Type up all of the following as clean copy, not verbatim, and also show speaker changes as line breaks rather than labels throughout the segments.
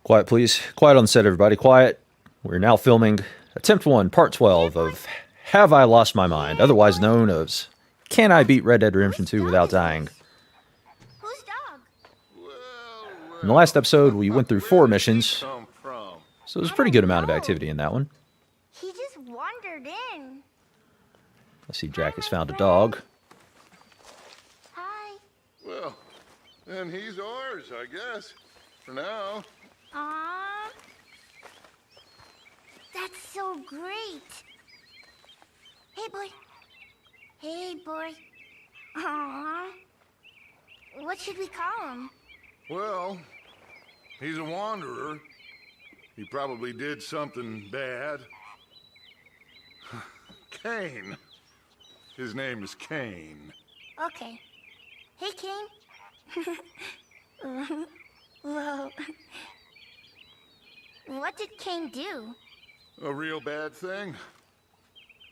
Quiet, please. Quiet on the set, everybody. Quiet. We're now filming Attempt 1, Part 12 of Have I Lost My Mind, otherwise known as Can I Beat Red Dead Redemption 2 Without Dying?
Whose dog?
In the last episode, we went through 4 missions, so there's a pretty good amount of activity in that one.
He just wandered in.
I see Jack has found a dog.
Hi.
Well, then he's ours, I guess. For now.
Aww. That's so great. Hey, boy. Hey, boy. Aww. What should we call him?
Well, he's a wanderer. He probably did something bad. Kane. His name is Kane.
Okay. Hey, Kane. Whoa. What did Kane do?
A real bad thing.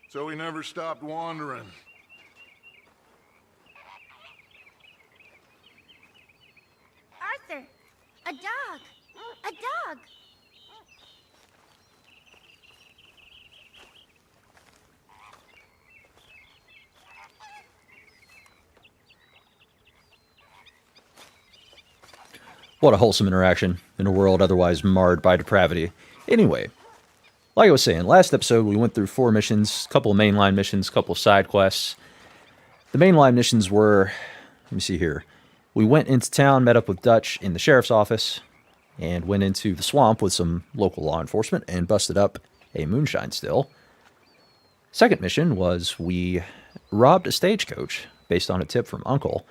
So he never stopped wandering.
Arthur, a dog. A dog.
What a wholesome interaction in a world otherwise marred by depravity. Anyway, like I was saying, last episode we went through 4 missions, a couple of mainline missions, a couple of side quests. The mainline missions were, let me see here. We went into town, met up with Dutch in the sheriff's office, and went into the swamp with some local law enforcement and busted up a moonshine still. Second mission was we robbed a stagecoach based on a tip from Uncle.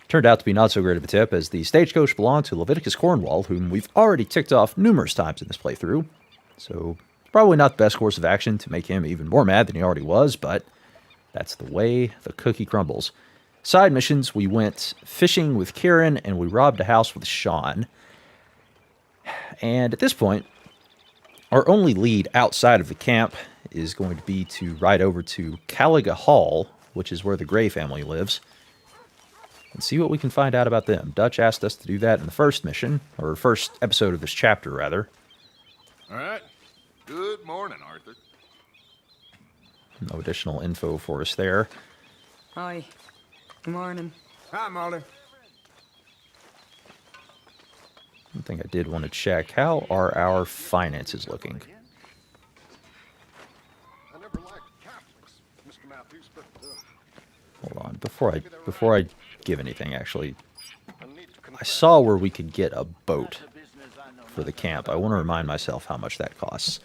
Turned out to be not so great of a tip, as the stagecoach belonged to Leviticus Cornwall, whom we've already ticked off numerous times in this playthrough. So, probably not the best course of action to make him even more mad than he already was, but that's the way the cookie crumbles. Side missions, we went fishing with Kieran, and we robbed a house with Sean. And at this point, our only lead outside of the camp is going to be to ride over to Caliga Hall, which is where the Gray family lives, and see what we can find out about them. Dutch asked us to do that in the first mission, or first episode of this chapter, rather.
All right. Good morning, Arthur.
No additional info for us there.
Hi. Good morning.
Hi, Molly.
One thing I did want to check, how are our finances looking?
I never liked Catholics, Mr. Mathews, but
Hold on, before I give anything, actually, I saw where we could get a boat for the camp. I want to remind myself how much that costs.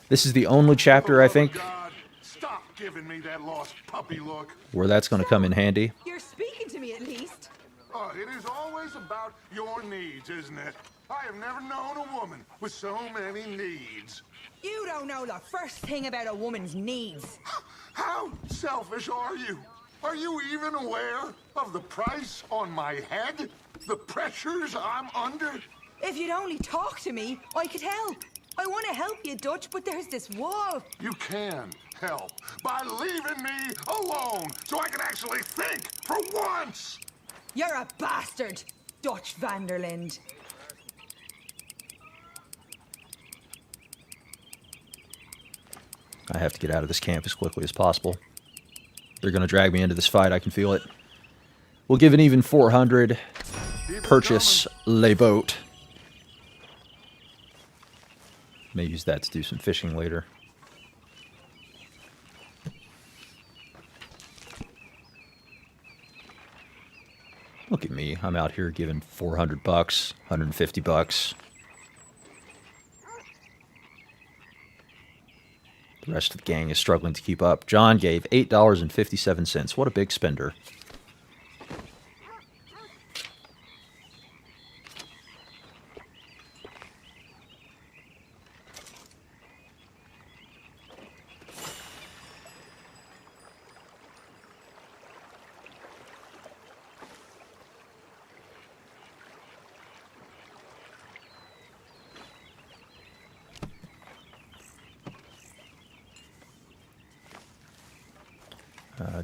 This is the only chapter, I think,
God, stop giving me that lost puppy look.
where that's going to come in handy.
You're speaking to me at least.
Oh, it is always about your needs, isn't it? I have never known a woman with so many needs.
You don't know the first thing about a woman's needs.
How selfish are you? Are you even aware of the price on my head? The pressures I'm under?
If you'd only talk to me, I could help. I want to help you, Dutch, but there's this wall.
You can help by leaving me alone so I can actually think for once.
You're a bastard, Dutch Vanderlinde.
I have to get out of this camp as quickly as possible. They're going to drag me into this fight, I can feel it. We'll give an even 400. Purchase Le Boat. May use that to do some fishing later. Look at me, I'm out here giving 400 bucks, 150 bucks. The rest of the gang is struggling to keep up. John gave $8.57. What a big spender.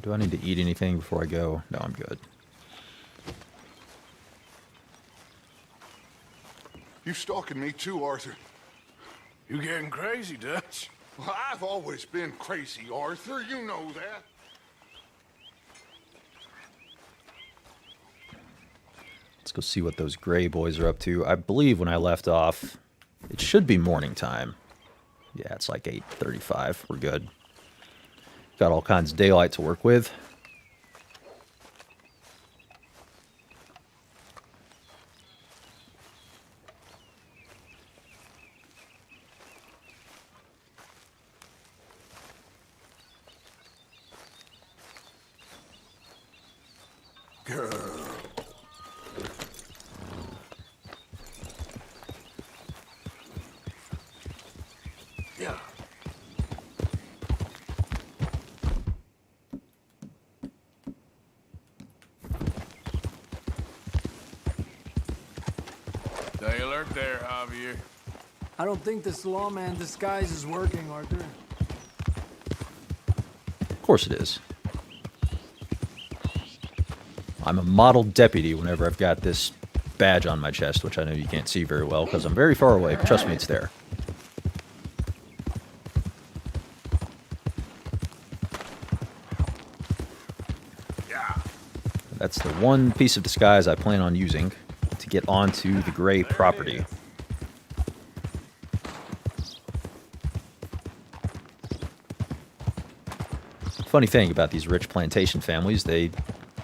Do I need to eat anything before I go? No, I'm good.
You stalking me too, Arthur.
You getting crazy, Dutch?
Well, I've always been crazy, Arthur. You know that.
Let's go see what those gray boys are up to. I believe when I left off, it should be morning time. Yeah, it's like 8:35. We're good. Got all kinds of daylight to work with.
Girl. Yeah. Stay alert there, Javier.
I don't think this lawman disguise is working, Arthur.
Of course it is. I'm a model deputy whenever I've got this badge on my chest, which I know you can't see very well because I'm very far away, but trust me, it's there.
Yeah.
That's the one piece of disguise I plan on using to get onto the gray property. Funny thing about these rich plantation families, they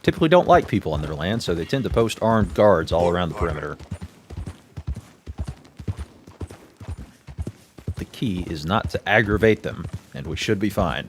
typically don't like people on their land, so they tend to post armed guards all around the perimeter. The key is not to aggravate them, and we should be fine.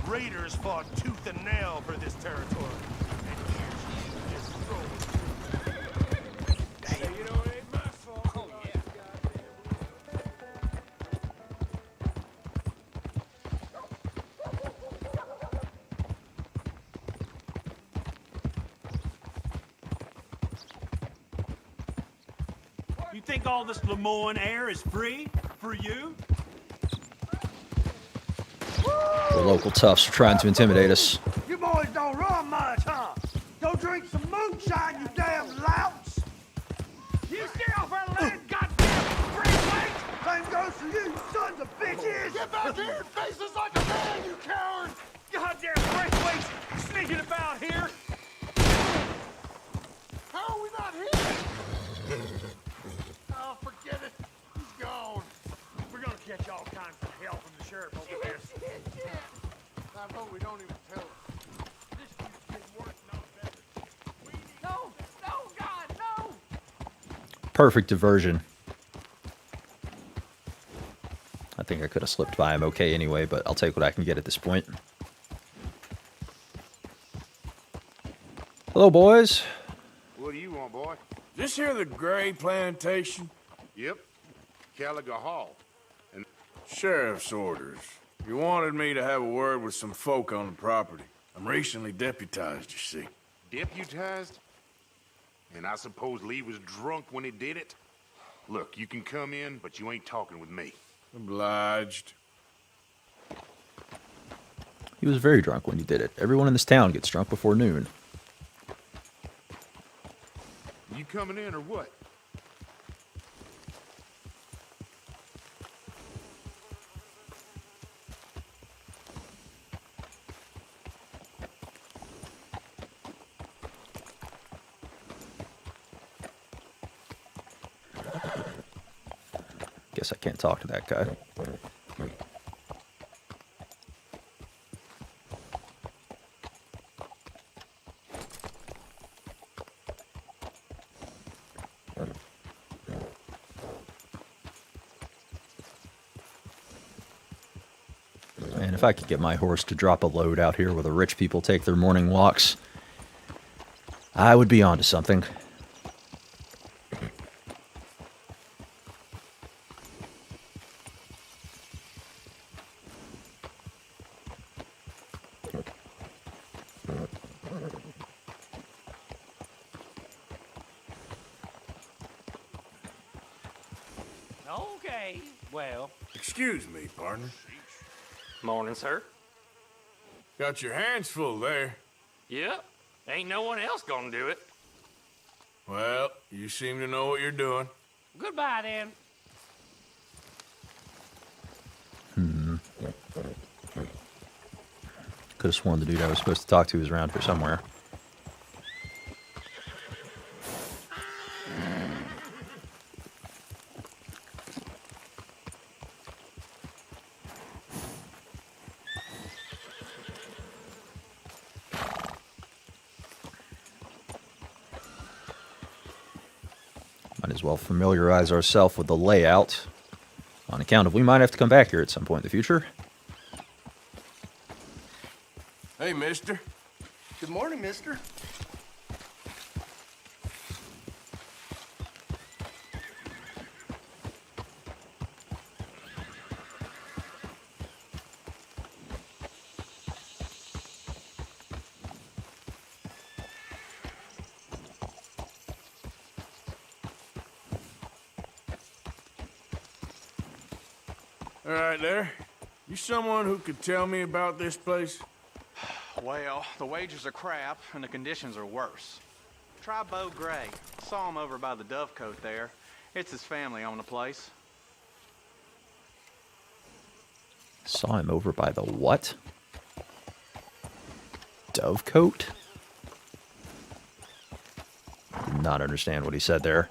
Raiders fought tooth and nail for this territory. And here she is destroyed. Hey, you know it ain't my fault. Oh, yeah. You think all this Lemoyne air is free for you?
The local toughs are trying to intimidate us.
You boys don't run much, huh? Go drink some moonshine, you damn louts!
You stay off our land, goddamn freeway!
Same goes for you, sons of bitches!
Get back here and face us like a man, you coward!
Goddamn freeways sneaking about here!
How are we not here? Oh, forget it. He's gone.
We're gonna catch all kinds of hell from the sheriff over this.
I hope we don't even tell her.
This keeps getting worse, not better. No, God, no!
Perfect diversion. I think I could have slipped by him okay anyway, but I'll take what I can get at this point. Hello, boys.
What do you want, boy? This here the Gray Plantation?
Yep. Caliga Hall.
And sheriff's orders. You wanted me to have a word with some folk on the property. I'm recently deputized, you see.
Deputized? And I suppose Lee was drunk when he did it? Look, you can come in, but you ain't talking with me.
Obliged.
He was very drunk when he did it. Everyone in this town gets drunk before noon.
You coming in or what?
Guess I can't talk to that guy. And if I could get my horse to drop a load out here where the rich people take their morning walks, I would be onto something.
Okay, well.
Excuse me, partner.
Morning, sir.
Got your hands full there.
Yep. Ain't no one else gonna do it.
Well, you seem to know what you're doing.
Goodbye, then.
Could have sworn the dude I was supposed to talk to was around here somewhere. Might as well familiarize ourselves with the layout on account of we might have to come back here at some point in the future.
Hey, mister.
Good morning, mister.
All right, there. You someone who could tell me about this place?
Well, the wages are crap, and the conditions are worse. Try Beau Gray. Saw him over by the Dovecote there. It's his family own the place.
Saw him over by the what? Dovecote? Did not understand what he said there.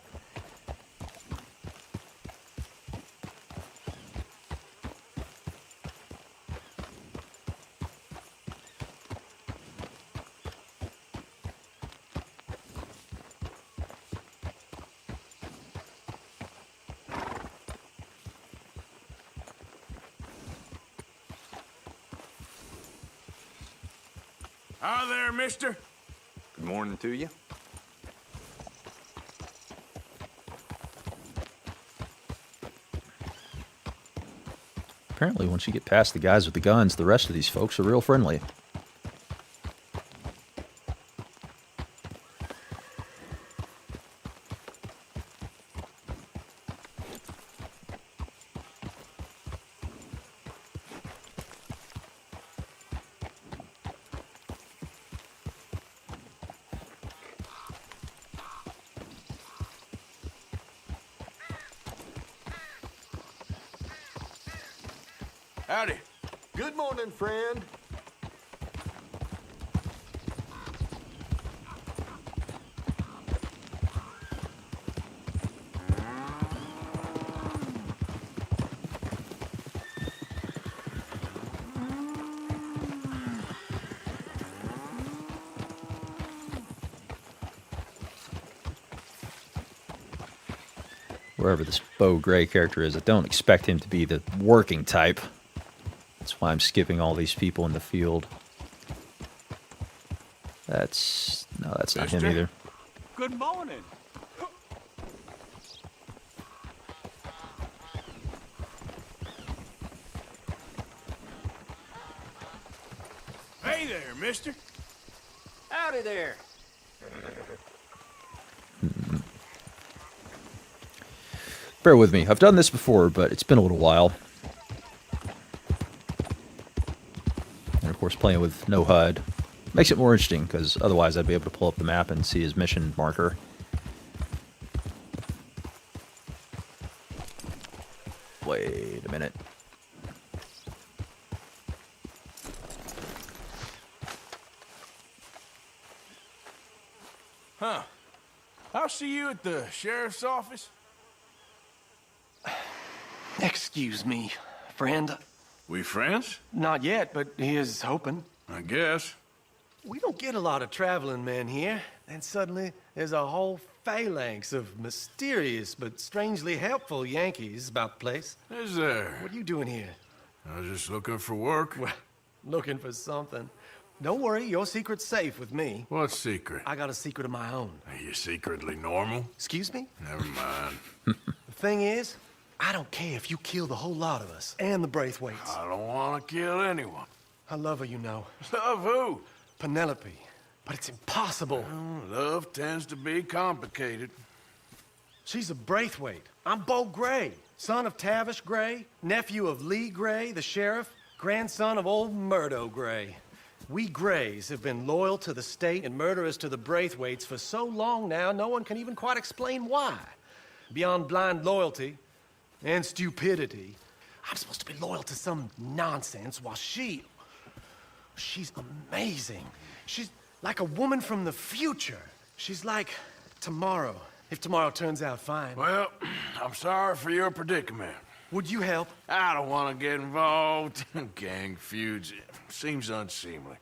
Hi there, mister.
Good morning to you.
Apparently, once you get past the guys with the guns, the rest of these folks are real friendly.
Howdy.
Good morning, friend.
Wherever this Beau Gray character is, I don't expect him to be the working type. That's why I'm skipping all these people in the field. That's not him
Mister?
either.
Good morning.
Hey there, mister.
Howdy there.
Bear with me. I've done this before, but it's been a little while. And of course, playing with no HUD makes it more interesting, because otherwise I'd be able to pull up the map and see his mission marker. Wait a minute.
Huh. I'll see you at the sheriff's office.
Excuse me, friend.
We friends?
Not yet, but here's hoping.
I guess.
We don't get a lot of traveling men here, and suddenly there's a whole phalanx of mysterious but strangely helpful Yankees about the place.
Is there?
What are you doing here?
I was just looking for work.
Well, looking for something. Don't worry, your secret's safe with me.
What secret?
I got a secret of my own.
Are you secretly normal?
Excuse me?
Never mind.
The thing is, I don't care if you kill the whole lot of us, and the Braithwaites.
I don't want to kill anyone.
I love her, you know.
Love who?
Penelope. But it's impossible.
Well, love tends to be complicated.
She's a Braithwaite. I'm Beau Gray. Son of Tavish Gray, nephew of Lee Gray, the sheriff, grandson of old Murdo Gray. We Grays have been loyal to the state and murderous to the Braithwaites for so long now, no one can even quite explain why. Beyond blind loyalty and stupidity, I'm supposed to be loyal to some nonsense while she's amazing. She's like a woman from the future. She's like tomorrow, if tomorrow turns out fine.
Well, I'm sorry for your predicament.
Would you help?
I don't want to get involved in gang feuds. It seems unseemly.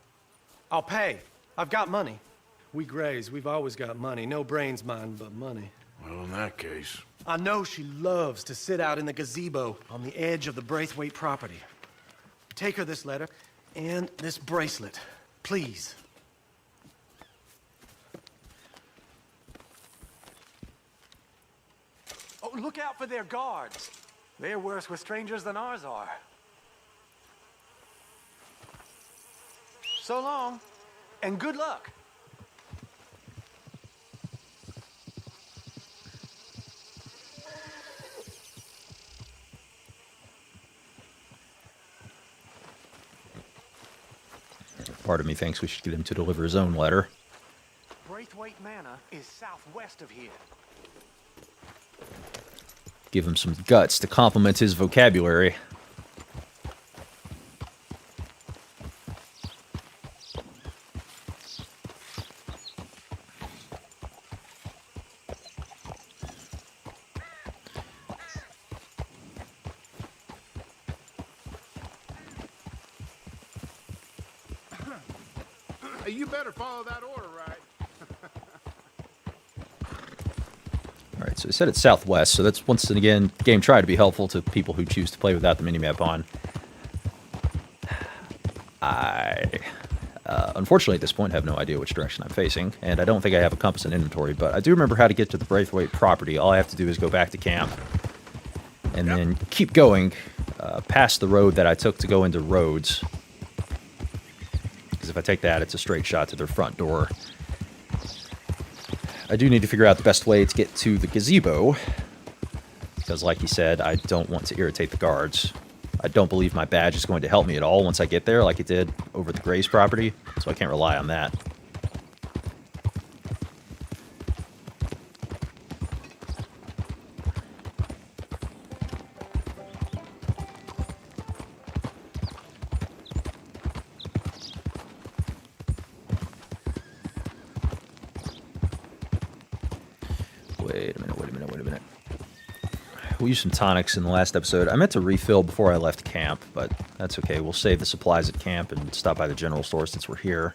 I'll pay. I've got money. We Grays, we've always got money. No brains, mind, but money.
Well, in that case...
I know she loves to sit out in the gazebo on the edge of the Braithwaite property. Take her this letter and this bracelet, please.
Oh, look out for their guards. They're worse with strangers than ours are. So long, and good luck.
Part of me thinks we should get him to deliver his own letter.
Braithwaite Manor is southwest of here.
Give him some guts to complement his vocabulary.
You better follow that order, right?
Alright, so I said it's southwest, so that's once again, the game tried to be helpful to people who choose to play without the minimap on. Unfortunately at this point have no idea which direction I'm facing, and I don't think I have a compass and inventory, but I do remember how to get to the Braithwaite property. All I have to do is go back to camp, and then keep going past the road that I took to go into Rhodes. If I take that, it's a straight shot to their front door. I do need to figure out the best way to get to the gazebo, because like he said, I don't want to irritate the guards. I don't believe my badge is going to help me at all once I get there, like it did over the Gray's property, so I can't rely on that. Wait a minute. We used some tonics in the last episode. I meant to refill before I left camp, but that's okay. We'll save the supplies at camp and stop by the general store since we're here.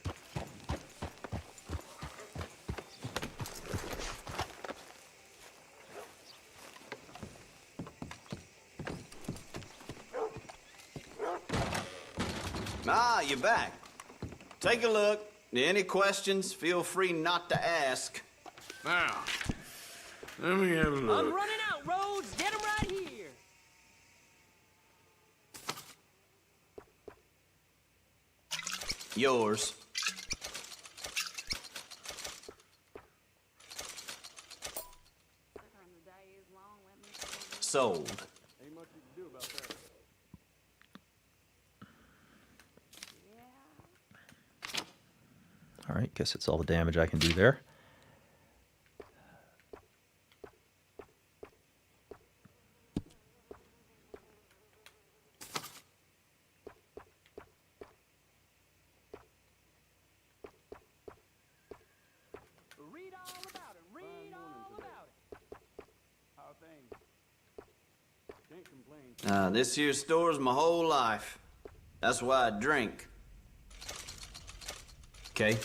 Ah, you're back. Take a look. Any questions, feel free not to ask.
Now, let me have a look.
I'm running out, Rhodes. Get him right here.
Yours. Sold.
All right, guess it's all the damage I can do there.
Read all about it. Read all about it. How things? Can't complain.
This here store's my whole life. That's why I drink. Okay.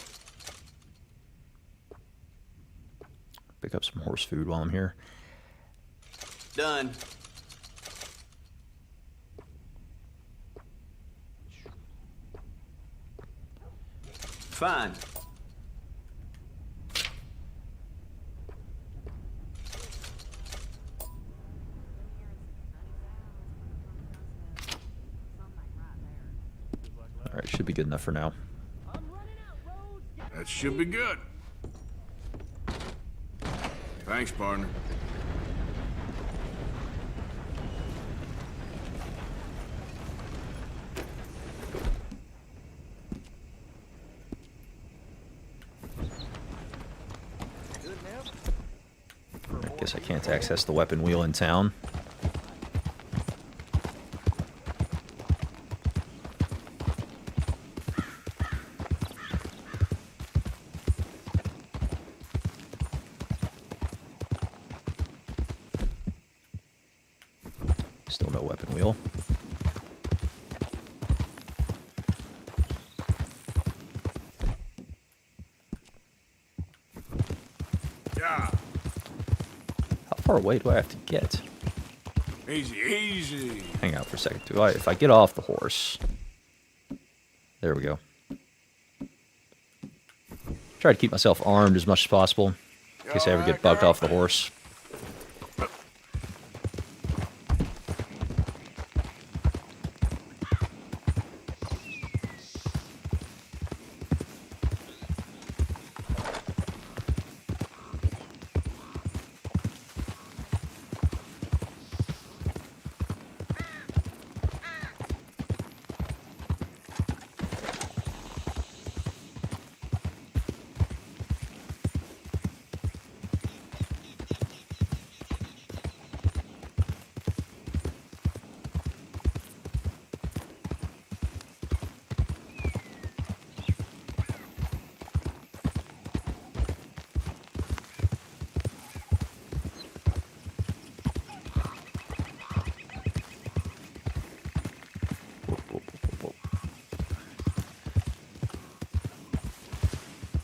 Pick up some horse food while I'm here.
Done. Fine.
All right, should be good enough for now.
That should be good. Thanks, partner.
Guess I can't access the weapon wheel in town. Still no weapon wheel.
Yeah.
How far away do I have to get?
Easy, easy.
Hang out for a second. If I get off the horse... There we go. Try to keep myself armed as much as possible, in case I ever get bugged off the horse.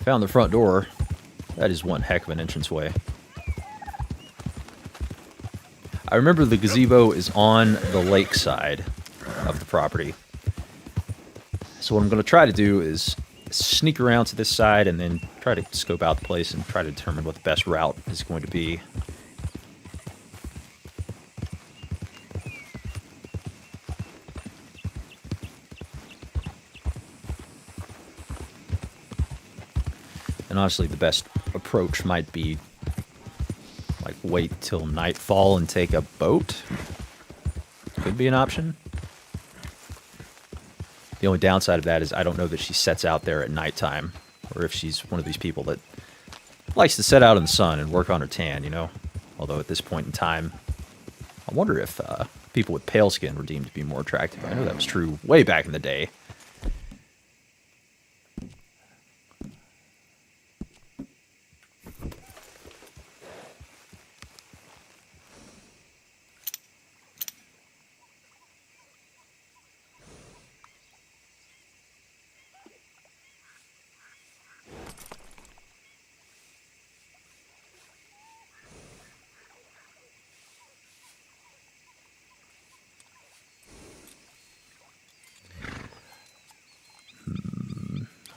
Found the front door. That is one heck of an entranceway. I remember the gazebo is on the lake side of the property. So what I'm going to try to do is sneak around to this side and then try to scope out the place and try to determine what the best route is going to be. And honestly, the best approach might be, like, wait till nightfall and take a boat. Could be an option. The only downside of that is I don't know that she sets out there at nighttime, or if she's one of these people that likes to set out in the sun and work on her tan, you know? Although at this point in time, I wonder if people with pale skin were deemed to be more attractive. I know that was true way back in the day.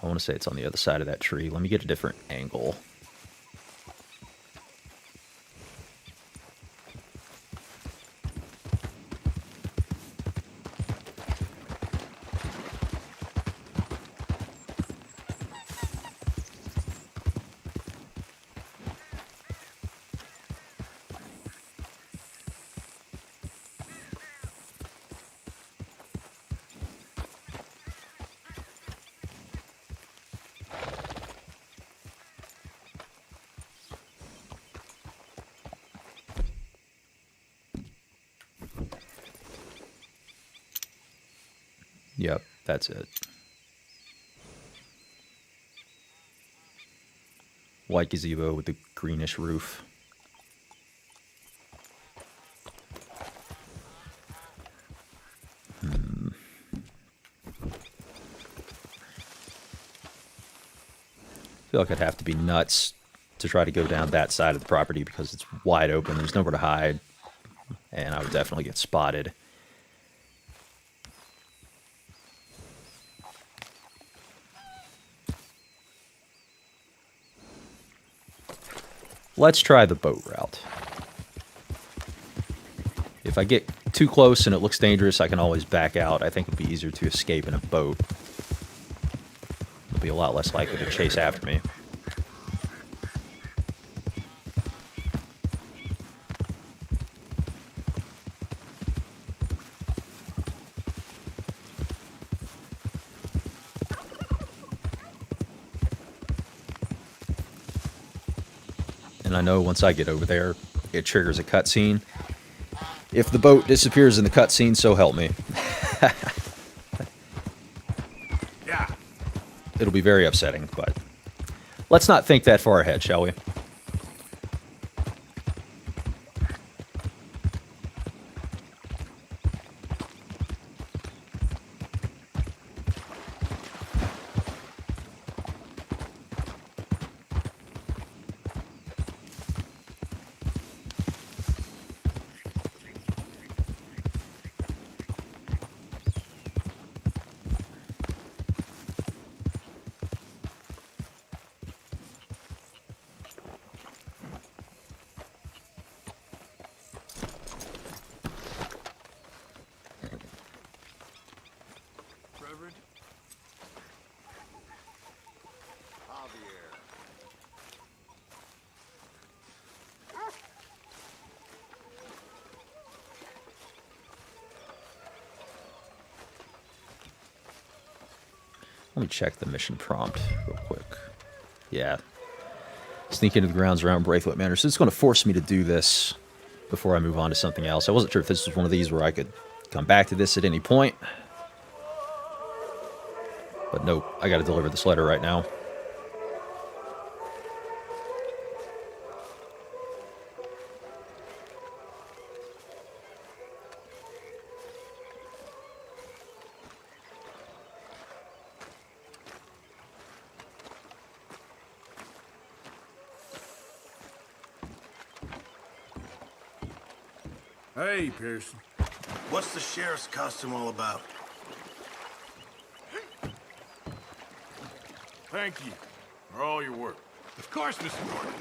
I want to say it's on the other side of that tree. Let me get a different angle. Yep, that's it. White gazebo with the greenish roof. I feel like I'd have to be nuts to try to go down that side of the property because it's wide open. There's nowhere to hide. And I would definitely get spotted. Let's try the boat route. If I get too close and it looks dangerous, I can always back out. I think it'd be easier to escape in a boat. It'll be a lot less likely to chase after me. And I know once I get over there, it triggers a cutscene. If the boat disappears in the cutscene, so help me.
Yeah.
It'll be very upsetting, but let's not think that far ahead, shall we?
Reverend?
Javier.
Let me check the mission prompt real quick. Yeah. Sneak into the grounds around Braithwaite Manor. So it's going to force me to do this before I move on to something else. I wasn't sure if this was one of these where I could come back to this at any point. But nope, I got to deliver this letter right now.
Hey, Pearson.
What's the sheriff's costume all about?
Thank you for all your work.
Of course, Mr. Gordon.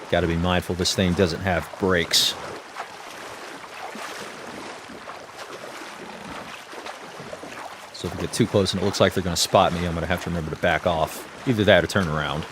Got to be mindful this thing doesn't have brakes. So if we get too close and it looks like they're going to spot me, I'm going to have to remember to back off. Either that or turn around.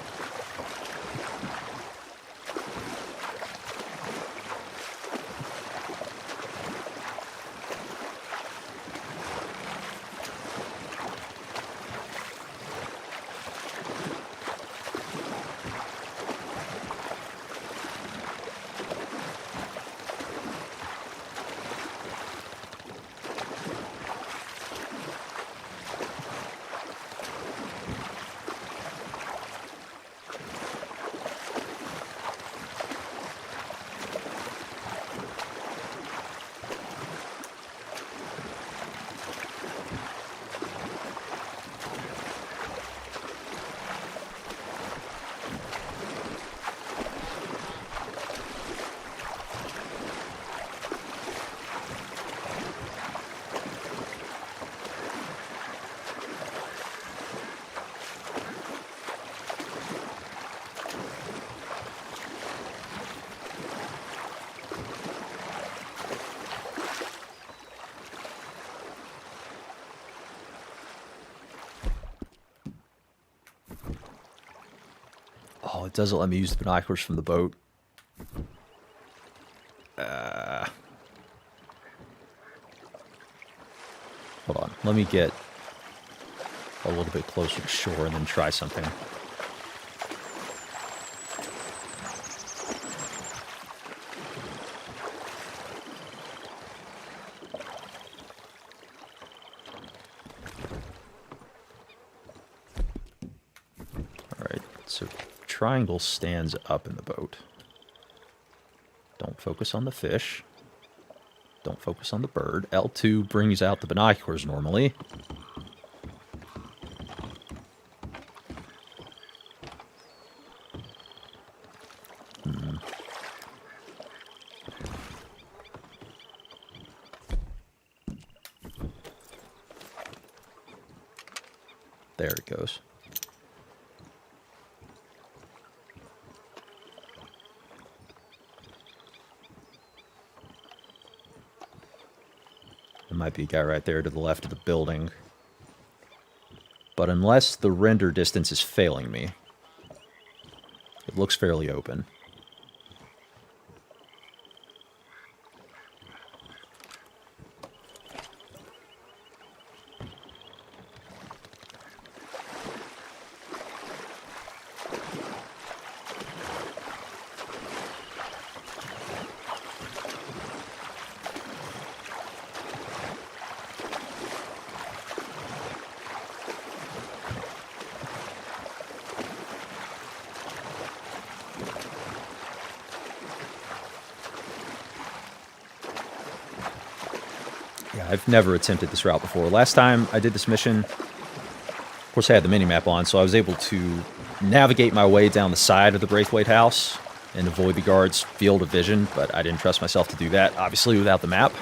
Oh, it doesn't let me use the binoculars from the boat. Hold on. Let me get a little bit closer to shore and then try something. Alright, so triangle stands up in the boat. Don't focus on the fish. Don't focus on the bird. L2 brings out the binoculars normally. There it goes. There might be a guy right there to the left of the building. But unless the render distance is failing me, it looks fairly open. Yeah, I've never attempted this route before. Last time I did this mission, of course I had the mini-map on, so I was able to navigate my way down the side of the Braithwaite house and avoid the guards' field of vision, but I didn't trust myself to do that, obviously without the map.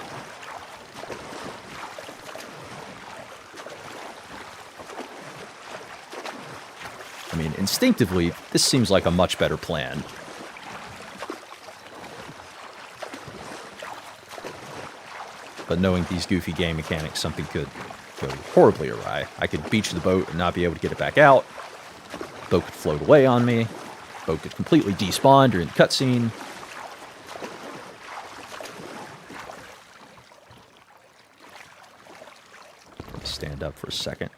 I mean, instinctively, this seems like a much better plan. But knowing these goofy game mechanics, something could go horribly awry. I could beach the boat and not be able to get it back out. Boat could float away on me. Boat could completely despawn during the cutscene. Stand up for a second.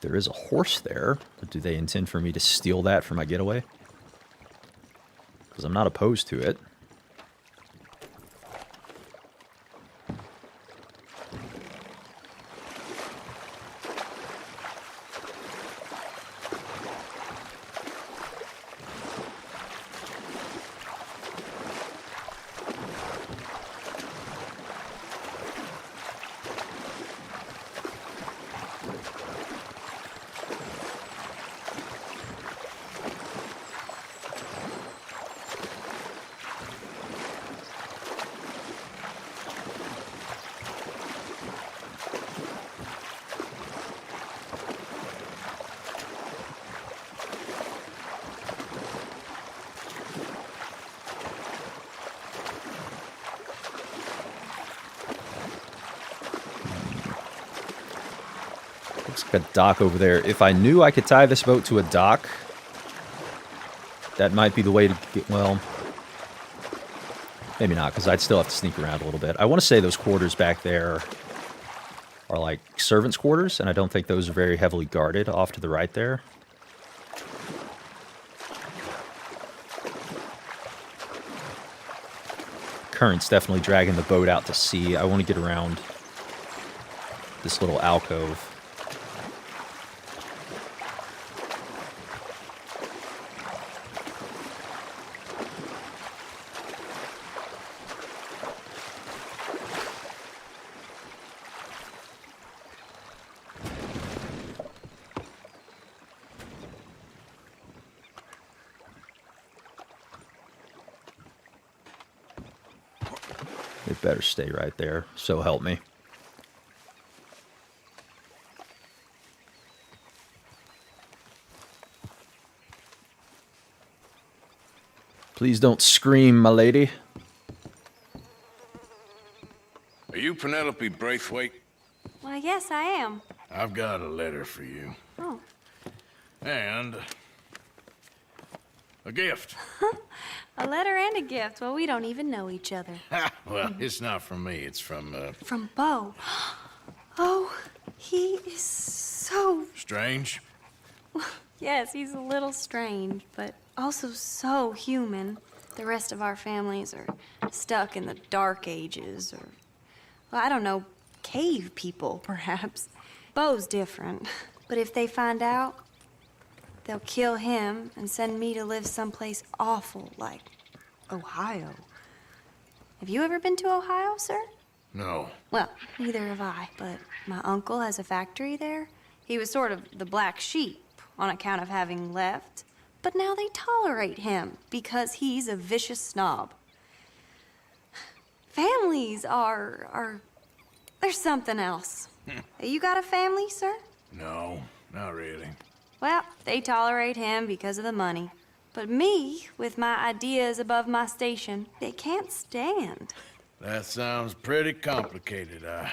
There is a horse there. Do they intend for me to steal that for my getaway? Because I'm not opposed to it. A dock over there. If I knew I could tie this boat to a dock, that might be the way to get, well, maybe not, because I'd still have to sneak around a little bit. I want to say those quarters back there are like servants' quarters, and I don't think those are very heavily guarded off to the right there. Current's definitely dragging the boat out to sea. I want to get around this little alcove. It better stay right there, so help me. Please don't scream, my lady.
Are you Penelope Braithwaite?
Why, yes, I am.
I've got a letter for you.
Oh.
And a gift.
A letter and a gift. Well, we don't even know each other.
Well, it's not from me. It's from,
From Beau. Oh, he is so...
Strange?
Yes, he's a little strange, but also so human. The rest of our families are stuck in the Dark Ages, or, well, I don't know, cave people, perhaps. Beau's different. But if they find out, they'll kill him and send me to live someplace awful like Ohio. Have you ever been to Ohio, sir?
No.
Well, neither have I, but my uncle has a factory there. He was sort of the black sheep on account of having left, but now they tolerate him because he's a vicious snob. Families are there's something else. You got a family, sir?
No, not really.
Well, they tolerate him because of the money. But me, with my ideas above my station, they can't stand.
That sounds pretty complicated. I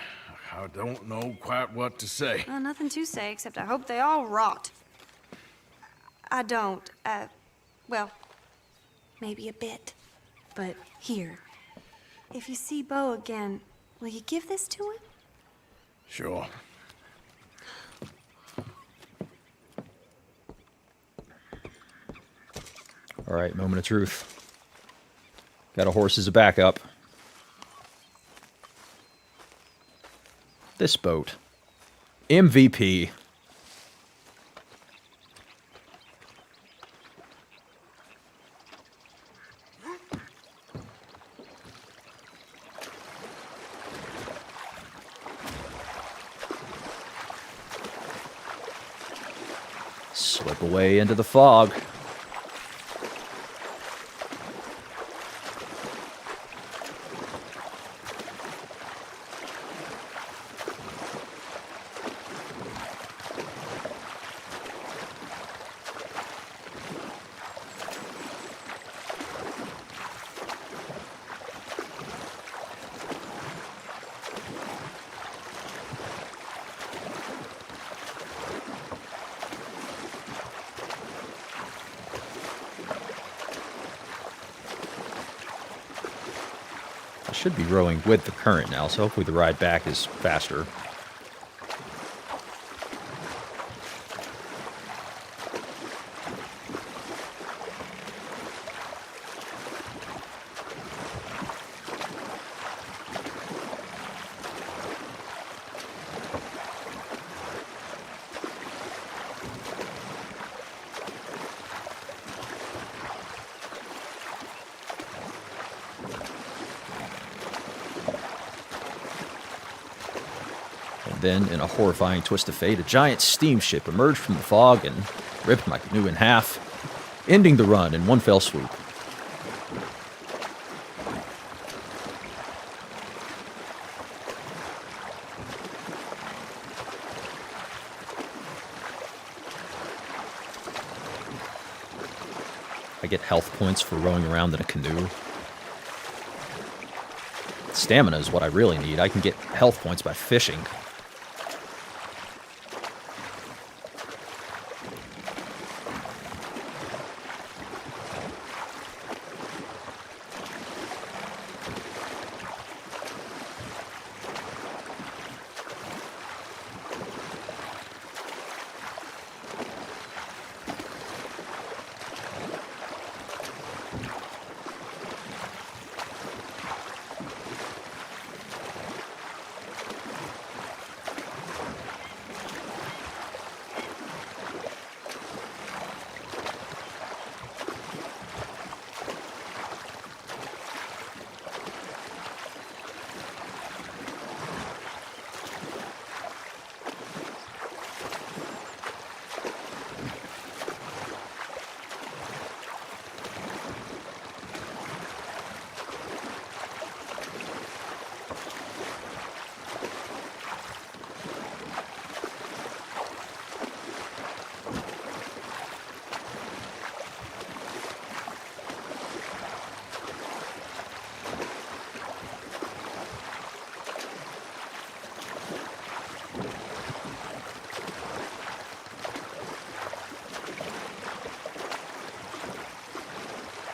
don't know quite what to say.
Well, nothing to say, except I hope they all rot. I don't. Well, maybe a bit. But here, if you see Beau again, will you give this to him?
Sure.
All right, moment of truth. Got a horse as a backup. This boat. MVP. Slip away into the fog. Should be rowing with the current now, so hopefully the ride back is faster. Then, in a horrifying twist of fate, a giant steamship emerged from the fog and ripped my canoe in half, ending the run in one fell swoop. I get health points for rowing around in a canoe. Stamina is what I really need. I can get health points by fishing.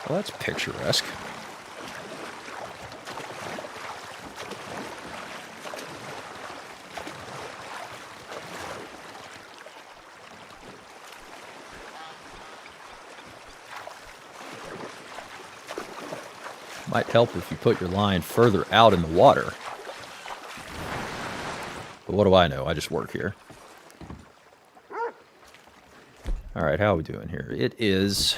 Well, that's picturesque. Might help if you put your line further out in the water. But what do I know? I just work here. All right, how are we doing here? It is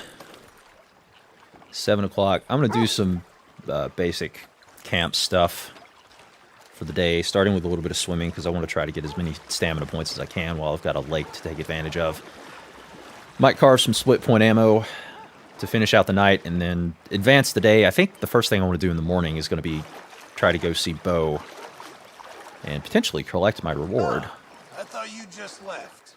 7 o'clock. I'm going to do some basic camp stuff for the day, starting with a little bit of swimming because I want to try to get as many stamina points as I can while I've got a lake to take advantage of. Might carve some split point ammo to finish out the night and then advance the day. I think the first thing I want to do in the morning is going to be try to go see Beau and potentially collect my reward.
I thought you just left.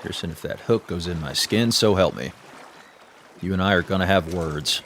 Pearson, if that hook goes in my skin, so help me. You and I are gonna have words.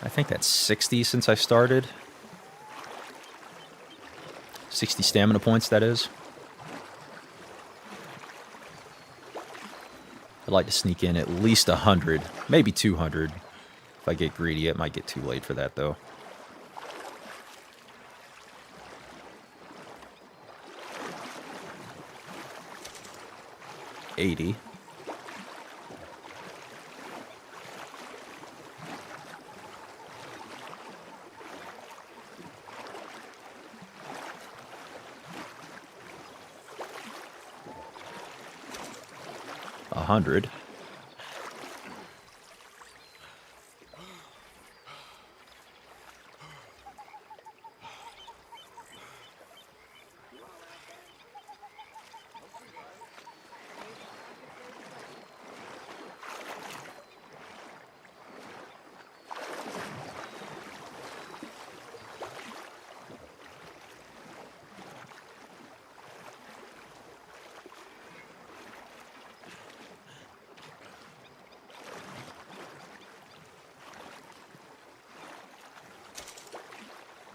I think that's 60 since I started. 60 stamina points, that is. I'd like to sneak in at least 100, maybe 200. If I get greedy, it might get too late for that, though. $80. $100.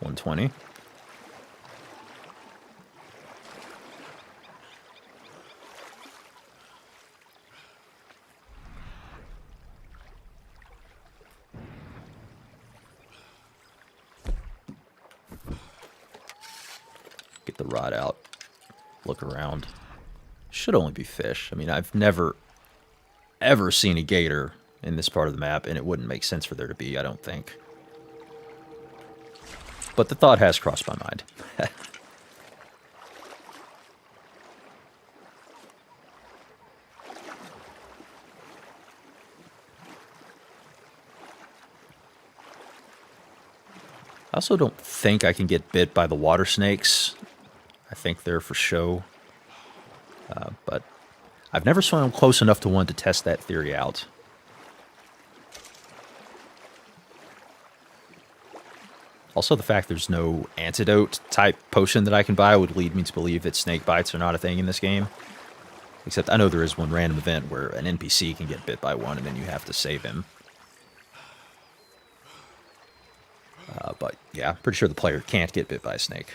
$120. Get the rod out. Look around. Should only be fish. I mean, I've never, ever seen a gator in this part of the map, and it wouldn't make sense for there to be, I don't think. But the thought has crossed my mind. I also don't think I can get bit by the water snakes. I think they're for show. But I've never swum close enough to one to test that theory out. Also, the fact there's no antidote type potion that I can buy would lead me to believe that snake bites are not a thing in this game. Except I know there is one random event where an NPC can get bit by one and then you have to save him. But yeah, pretty sure the player can't get bit by a snake.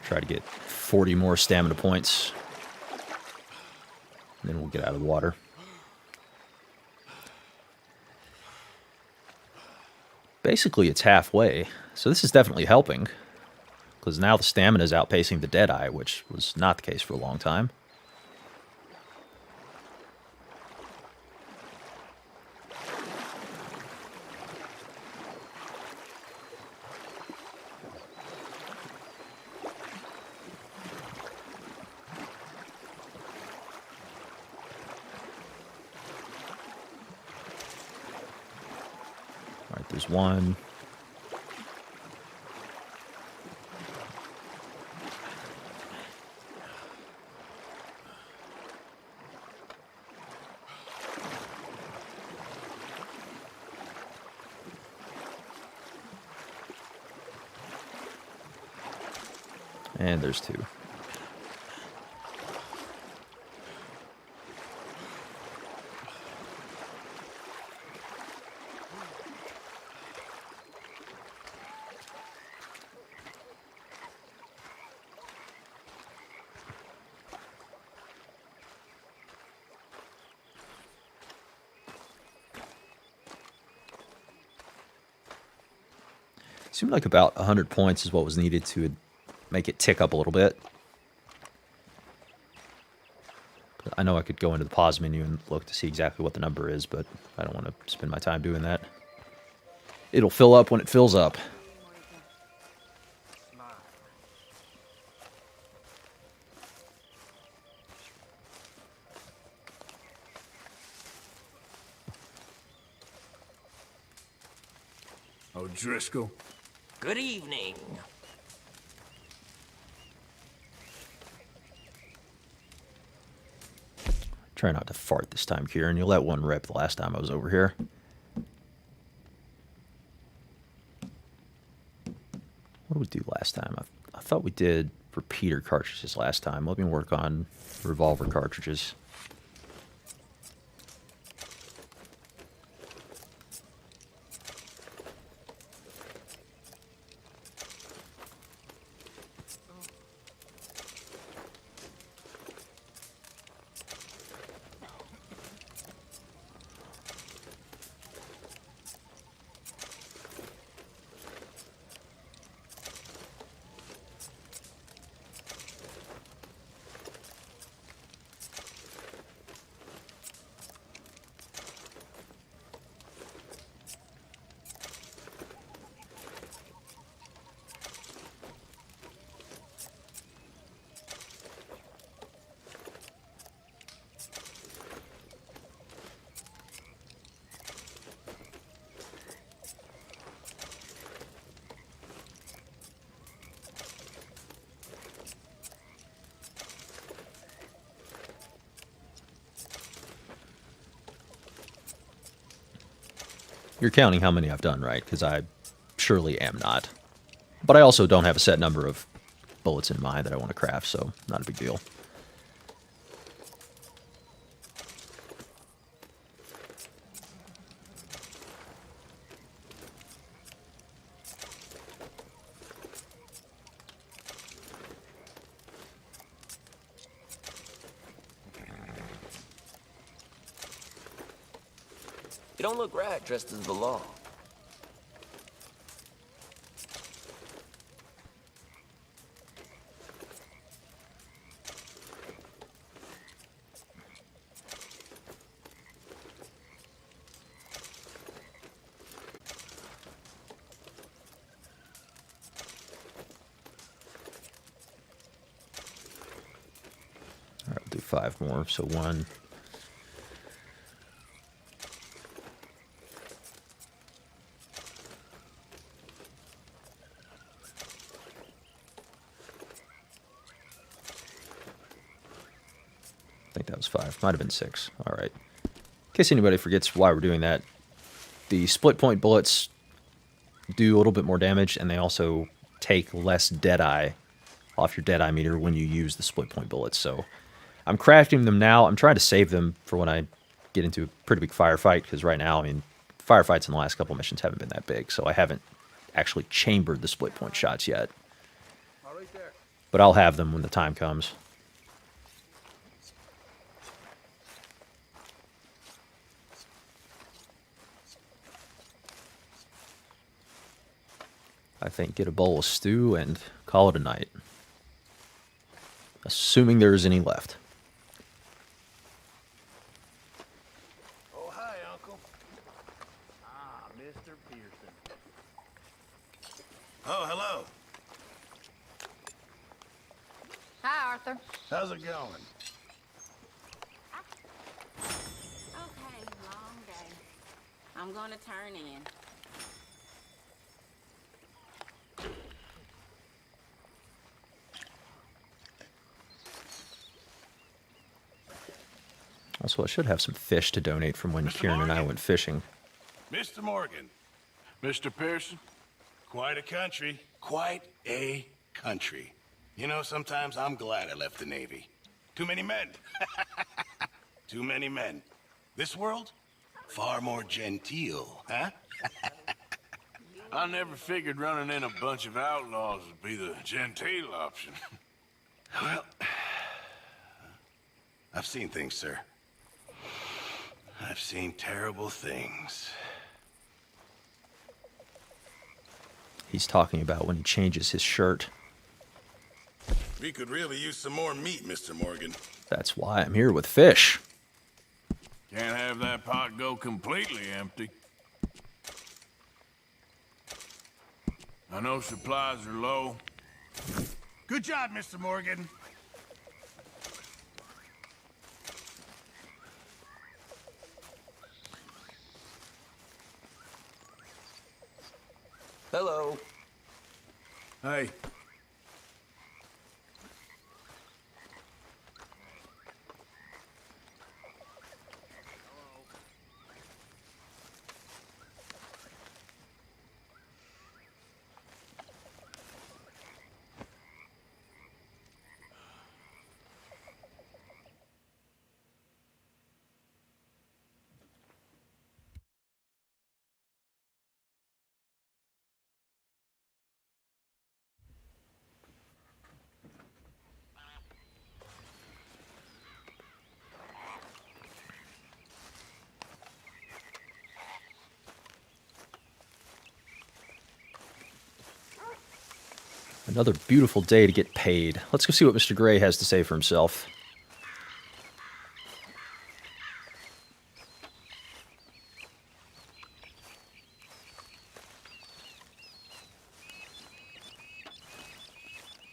Try to get 40 more stamina points. And then we'll get out of the water. Basically, it's halfway. So this is definitely helping. Because now the stamina is outpacing the Deadeye, which was not the case for a long time. There's one. And there's 2. Seemed like about 100 points is what was needed to make it tick up a little bit. I know I could go into the pause menu and look to see exactly what the number is, but I don't want to spend my time doing that. It'll fill up when it fills up.
O'Driscoll.
Good evening.
Try not to fart this time, Kieran. You let one rip the last time I was over here. What did we do last time? I thought we did repeater cartridges last time. Let me work on revolver cartridges. You're counting how many I've done, right? Because I surely am not. But I also don't have a set number of bullets in mind that I want to craft, so not a big deal.
You don't look right dressed as the law.
All right, we'll do 5 more, so 1. I think that was 5. Might have been 6. All right. In case anybody forgets why we're doing that, the split point bullets do a little bit more damage, and they also take less deadeye off your deadeye meter when you use the split point bullets. So I'm crafting them now. I'm trying to save them for when I get into a pretty big firefight, because right now, I mean, firefights in the last couple missions haven't been that big, so I haven't actually chambered the split point shots yet. But I'll have them when the time comes. I think get a bowl of stew and call it a night. Assuming there is any left.
Oh, hi, Uncle. Ah, Mr. Pearson. Oh, hello.
Hi, Arthur.
How's it going?
Okay, long day. I'm gonna turn in.
Also, I should have some fish to donate from when Kieran and I went fishing.
Mr. Morgan. Mr. Pearson. Quite a country. Quite a country.
You know, sometimes I'm glad I left the Navy. Too many men. Too many men. This world, far more genteel, huh?
I never figured running in a bunch of outlaws would be the genteel option.
Well, I've seen things, sir. I've seen terrible things.
He's talking about when he changes his shirt.
We could really use some more meat, Mr. Morgan.
That's why I'm here with fish.
Can't have that pot go completely empty. I know supplies are low.
Good job, Mr. Morgan.
Hello.
Hey.
Another beautiful day to get paid. Let's go see what Mr. Gray has to say for himself.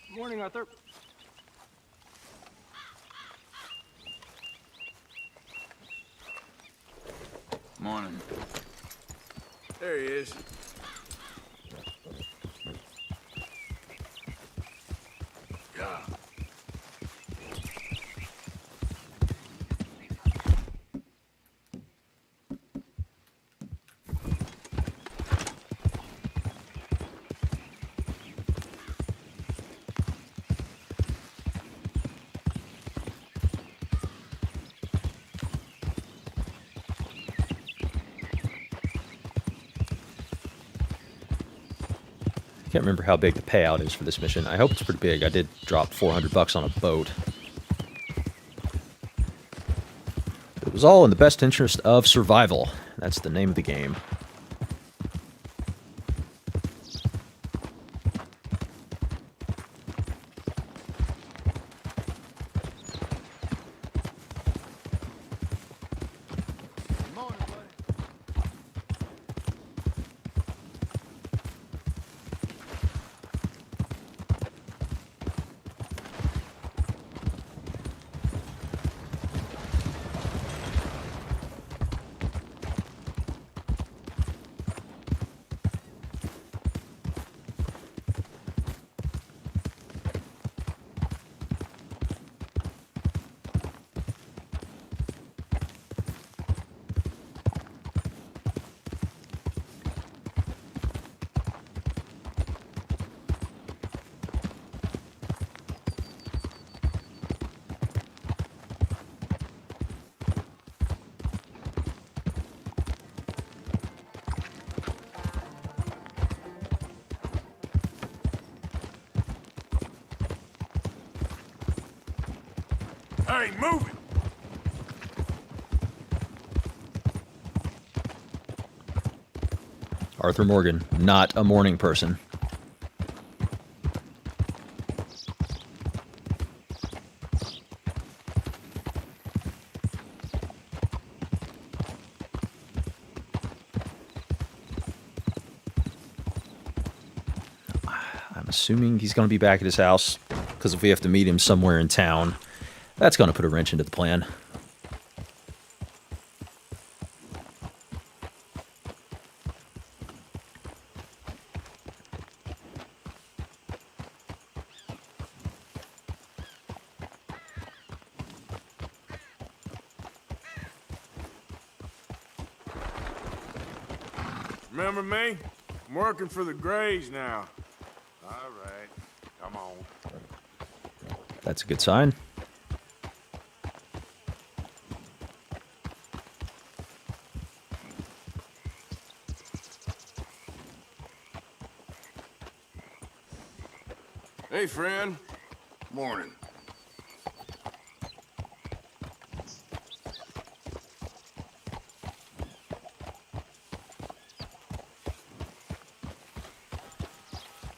Good morning, Arthur.
Morning. There he is. Yeah.
Can't remember how big the payout is for this mission. I hope it's pretty big. I did drop $400 on a boat. It was all in the best interest of survival. That's the name of the game.
Hey, move it!
Arthur Morgan, not a morning person. I'm assuming he's going to be back at his house, because if we have to meet him somewhere in town, that's going to put a wrench into the plan.
Remember me? I'm working for the Grays now.
All right, come on.
That's a good sign.
Hey, friend.
Morning.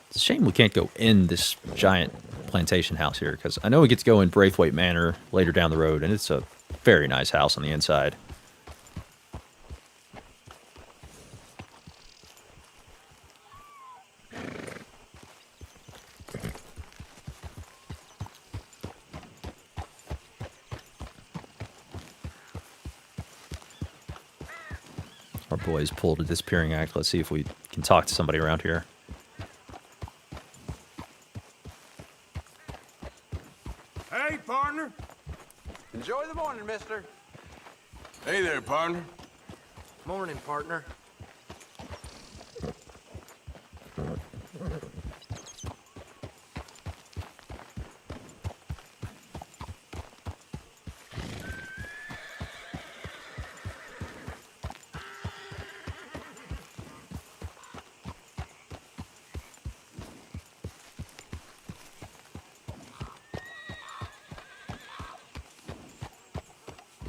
It's a shame we can't go in this giant plantation house here, because I know we get to go in Braithwaite Manor later down the road, and it's a very nice house on the inside. Our boys pulled a disappearing act. Let's see if we can talk to somebody around here.
Hey, partner.
Enjoy the morning, mister.
Hey there, partner.
Morning, partner.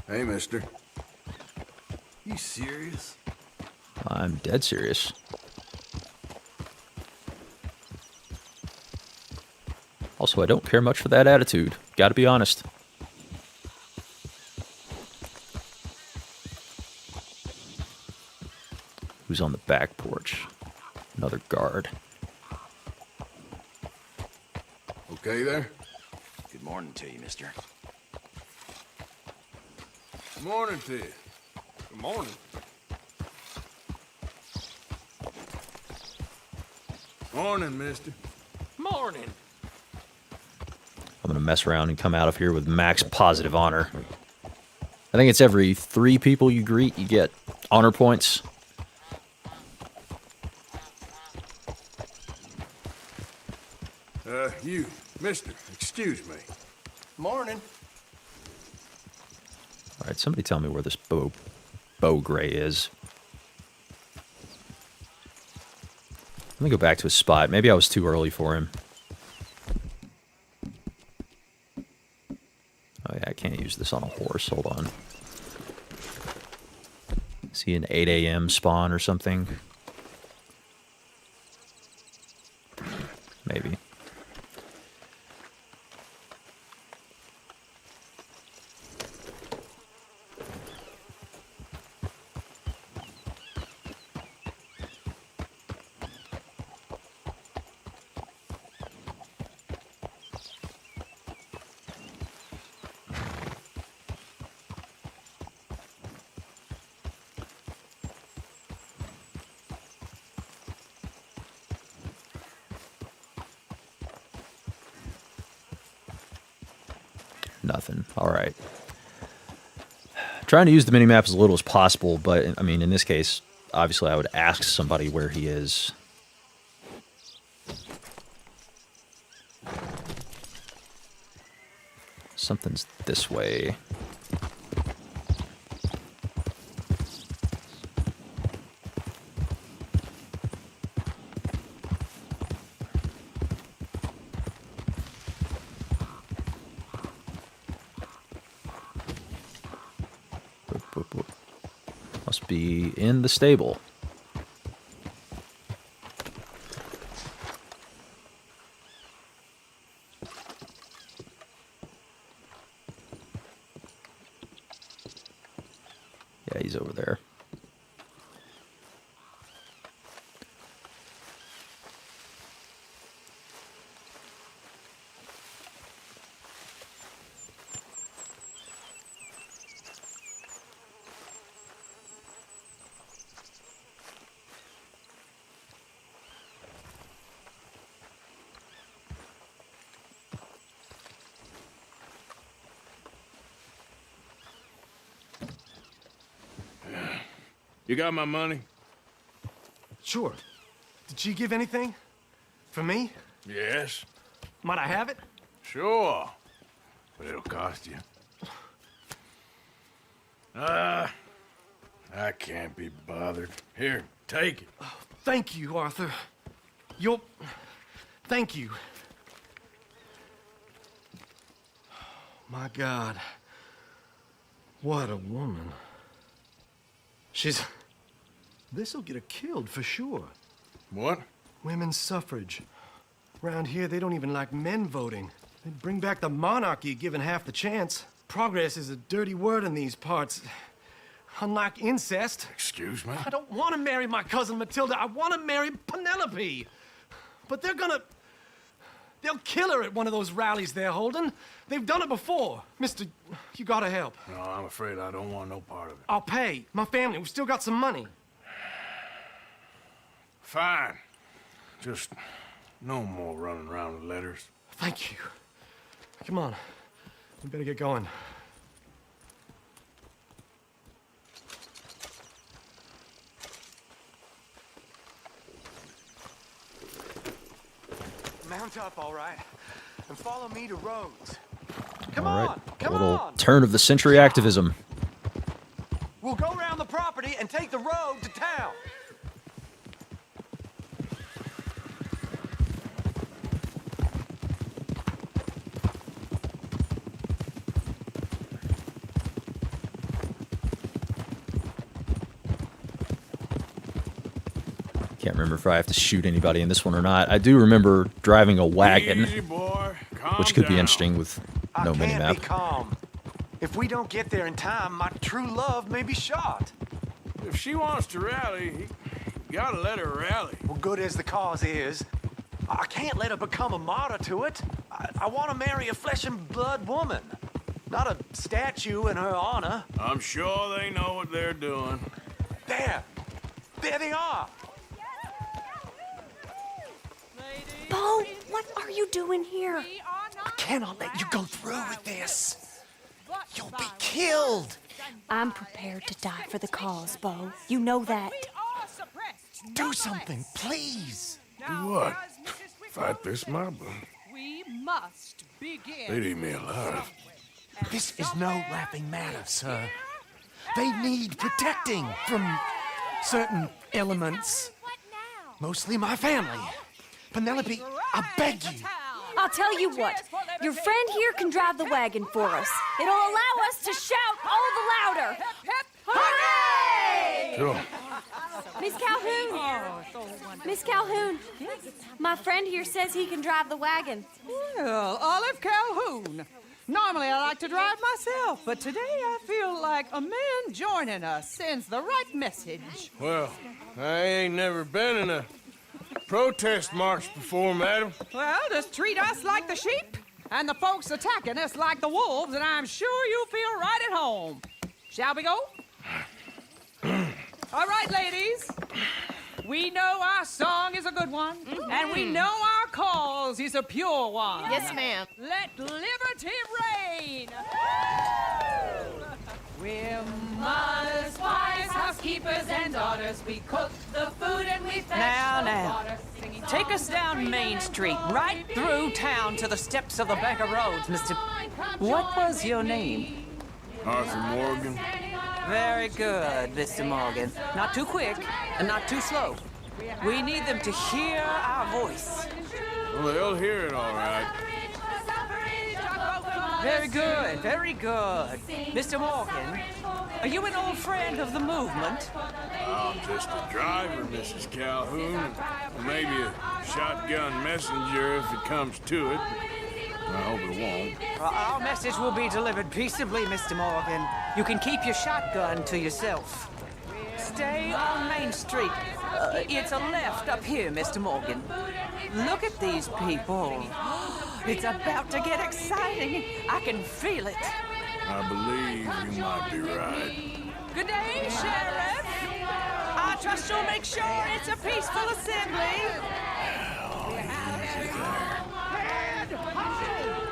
Hey, mister. You serious?
I'm dead serious. Also, I don't care much for that attitude. Gotta be honest. Who's on the back porch? Another guard.
Okay there?
Good morning to you, mister.
Good morning to you.
Good morning.
Morning, mister.
Morning.
I'm gonna mess around and come out of here with max positive honor. I think it's every 3 people you greet, you get honor points.
You, mister, excuse me.
Morning.
All right, somebody tell me where this Beau Gray is. Let me go back to his spot. Maybe I was too early for him. Oh yeah, I can't use this on a horse. Hold on. Is he an 8 a.m. spawn or something? Maybe. Nothing. All right. Trying to use the minimap as little as possible, but I mean, in this case, obviously I would ask somebody where he is. Something's this way. Must be in the stable. Yeah, he's over there.
You got my money?
Sure. Did she give anything? For me?
Yes.
Might I have it?
Sure.
but it'll cost you. I can't be bothered. Here, take it.
Oh, thank you, Arthur. Thank you. My God. What a woman. This'll get her killed for sure.
What?
Women's suffrage. Around here, they don't even like men voting. They'd bring back the monarchy given half the chance. Progress is a dirty word in these parts. Unlike incest.
Excuse me?
I don't want to marry my cousin Matilda. I want to marry Penelope. But they'll kill her at one of those rallies they're holding. They've done it before. Mister, you gotta help.
No, I'm afraid I don't want no part of it.
I'll pay. My family, we've still got some money.
Fine. Just no more running around with letters.
Thank you. Come on. We better get going.
Mount up, all right, and follow me to Rhodes.
Come on, come on! A little turn of the century activism.
We'll go around the property and take the road to town.
Can't remember if I have to shoot anybody in this one or not. I do remember driving a wagon, which could be interesting with no
I can't
minimap.
be calm. If we don't get there in time, my true love may be shot.
If she wants to rally, you gotta let her rally.
Well, good as the cause is, I can't let her become a martyr to it. I want to marry a flesh and blood woman, not a statue in her honor.
I'm sure they know what they're doing.
There they are.
Bo, what are you doing here?
I cannot let you go through with this. You'll be killed.
I'm prepared to die for the cause, Bo. You know that.
Do something, please.
Do what? Fight this mob?
We must begin.
They'd eat me alive.
This is no laughing matter, sir. They need protecting from certain elements. Mostly my family. Penelope, I beg you.
I'll tell you what. Your friend here can drive the wagon for us. It'll allow us to shout all the louder. Hooray!
Sure.
Miss Calhoun. Miss Calhoun. My friend here says he can drive the wagon.
Well, Olive Calhoun. Normally I like to drive myself, but today I feel like a man joining us sends the right message.
Well, I ain't never been in a protest march before, madam.
Well, just treat us like the sheep, and the folks attacking us like the wolves, and I'm sure you'll feel right at home. Shall we go? All right, ladies. We know our song is a good one, and we know our cause is a pure one.
Yes, ma'am.
Let liberty reign. We're mothers, wives, housekeepers, and daughters. We cook the food and we fetch
Now.
water.
Take us down Main Street, right through town to the steps of the Bank of Rhodes, Mr. What was your name?
Arthur Morgan.
Very good, Mr. Morgan. Not too quick and not too slow. We need them to hear our voice.
Well, they'll hear it all right.
Very good, very good. Mr. Morgan, are you an old friend of the movement?
I'm just a driver, Mrs. Calhoun, and maybe a shotgun messenger if it comes to it. I hope it won't.
Our message will be delivered peaceably, Mr. Morgan. You can keep your shotgun to yourself. Stay on Main Street. It's a left up here, Mr. Morgan. Look at these people. It's about to get exciting. I can feel it.
I believe you might be right.
Good day, Sheriff. I trust you'll make sure it's a peaceful assembly.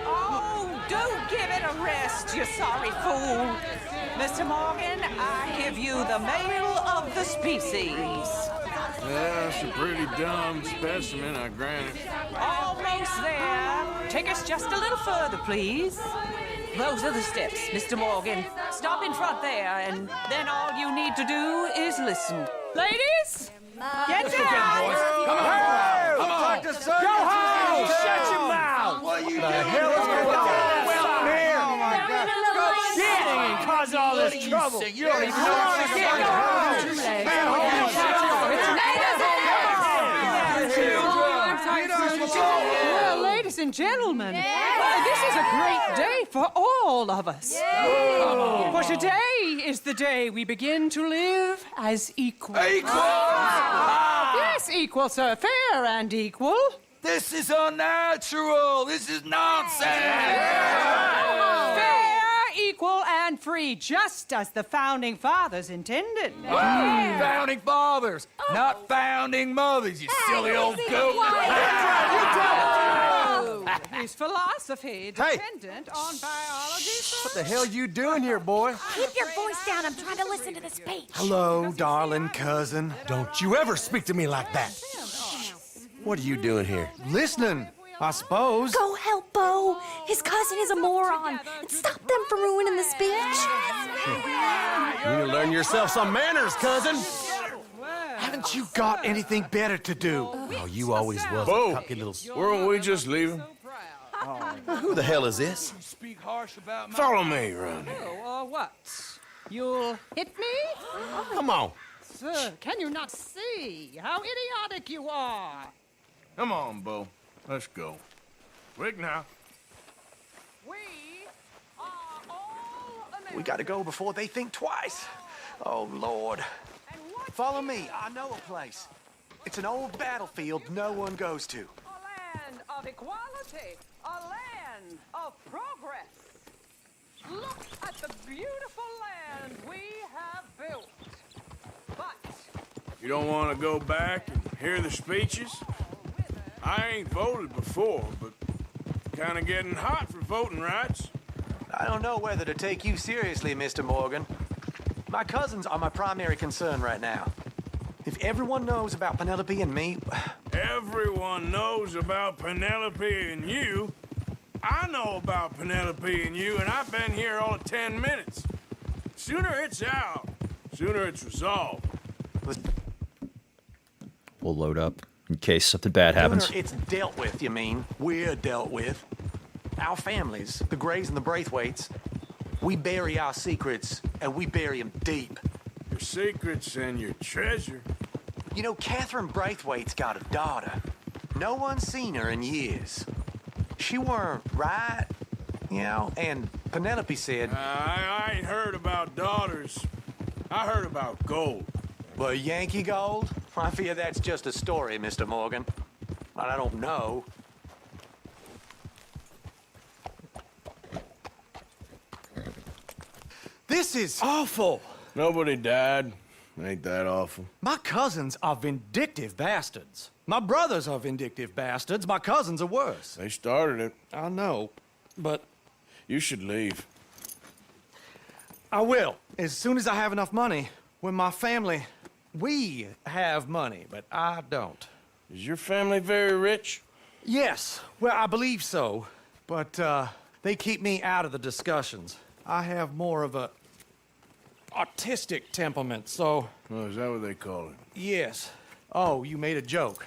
Oh, do give it a rest, you sorry fool. Mr. Morgan, I give you the male of the species.
That's a pretty dumb specimen, I grant it.
Almost there. Take us just a little further, please. Those are the steps, Mr. Morgan. Stop in front there, and then all you need to do is listen. Ladies, get down!
Come on! Come on! Go home! Shut your mouth! What are you doing? The hell is going on? Well, here! Oh, my God. Go singing and cause all this trouble. You don't even know what's going on.
Well, ladies and gentlemen, this is a great day for all of us. For today is the day we begin to live as equals. Yes, equal, sir. Fair and equal.
This is unnatural. This is nonsense.
Fair, equal, and free, just as the Founding Fathers intended.
Founding fathers, not founding mothers, you silly old goat.
His philosophy dependent on biology.
What the hell you doing here, boy?
Keep your voice down. I'm trying to listen to the speech.
Hello, darling cousin. Don't you ever speak to me like that.
What are you doing here?
Listening, I suppose.
Go help Bo. His cousin is a moron. And stop them from ruining the speech.
You need to learn yourself some manners, cousin. Haven't you got anything better to do? Oh, you always was
Bo,
a cocky little...
weren't we just leaving?
Who the hell is this?
Follow me around here.
What? You'll hit me?
Come on.
Sir, can you not see how idiotic you are?
Come on, Bo. Let's go. Quick now.
We gotta go before they think twice. Oh, Lord. Follow me. I know a place. It's an old battlefield no one goes to.
A land of equality, a land of progress. Look at the beautiful land we have built. But
You don't want to go back and hear the speeches? I ain't voted before, but kind of getting hot for voting rights.
I don't know whether to take you seriously, Mr. Morgan. My cousins are my primary concern right now. If everyone knows about Penelope and me...
Everyone knows about Penelope and you. I know about Penelope and you, and I've been here all of 10 minutes. Sooner it's out, sooner it's resolved.
We'll load up in case something bad happens.
Sooner it's dealt with, you mean. We're dealt with. Our families, the Grays and the Braithwaites, we bury our secrets, and we bury them deep.
Your secrets and your treasure.
You know, Catherine Braithwaite's got a daughter. No one's seen her in years. She weren't right, you know, and Penelope said...
I ain't heard about daughters. I heard about gold.
Well, Yankee gold? I fear that's just a story, Mr. Morgan. I don't know. This is awful.
Nobody died. Ain't that awful?
My cousins are vindictive bastards. My brothers are vindictive bastards. My cousins are worse.
They started it.
I know, but...
You should leave.
I will, as soon as I have enough money. When my family... We have money, but I don't.
Is your family very rich?
Yes, well, I believe so. But, they keep me out of the discussions. I have more of a... artistic temperament, so...
Oh, is that what they call it?
Yes. Oh, you made a joke.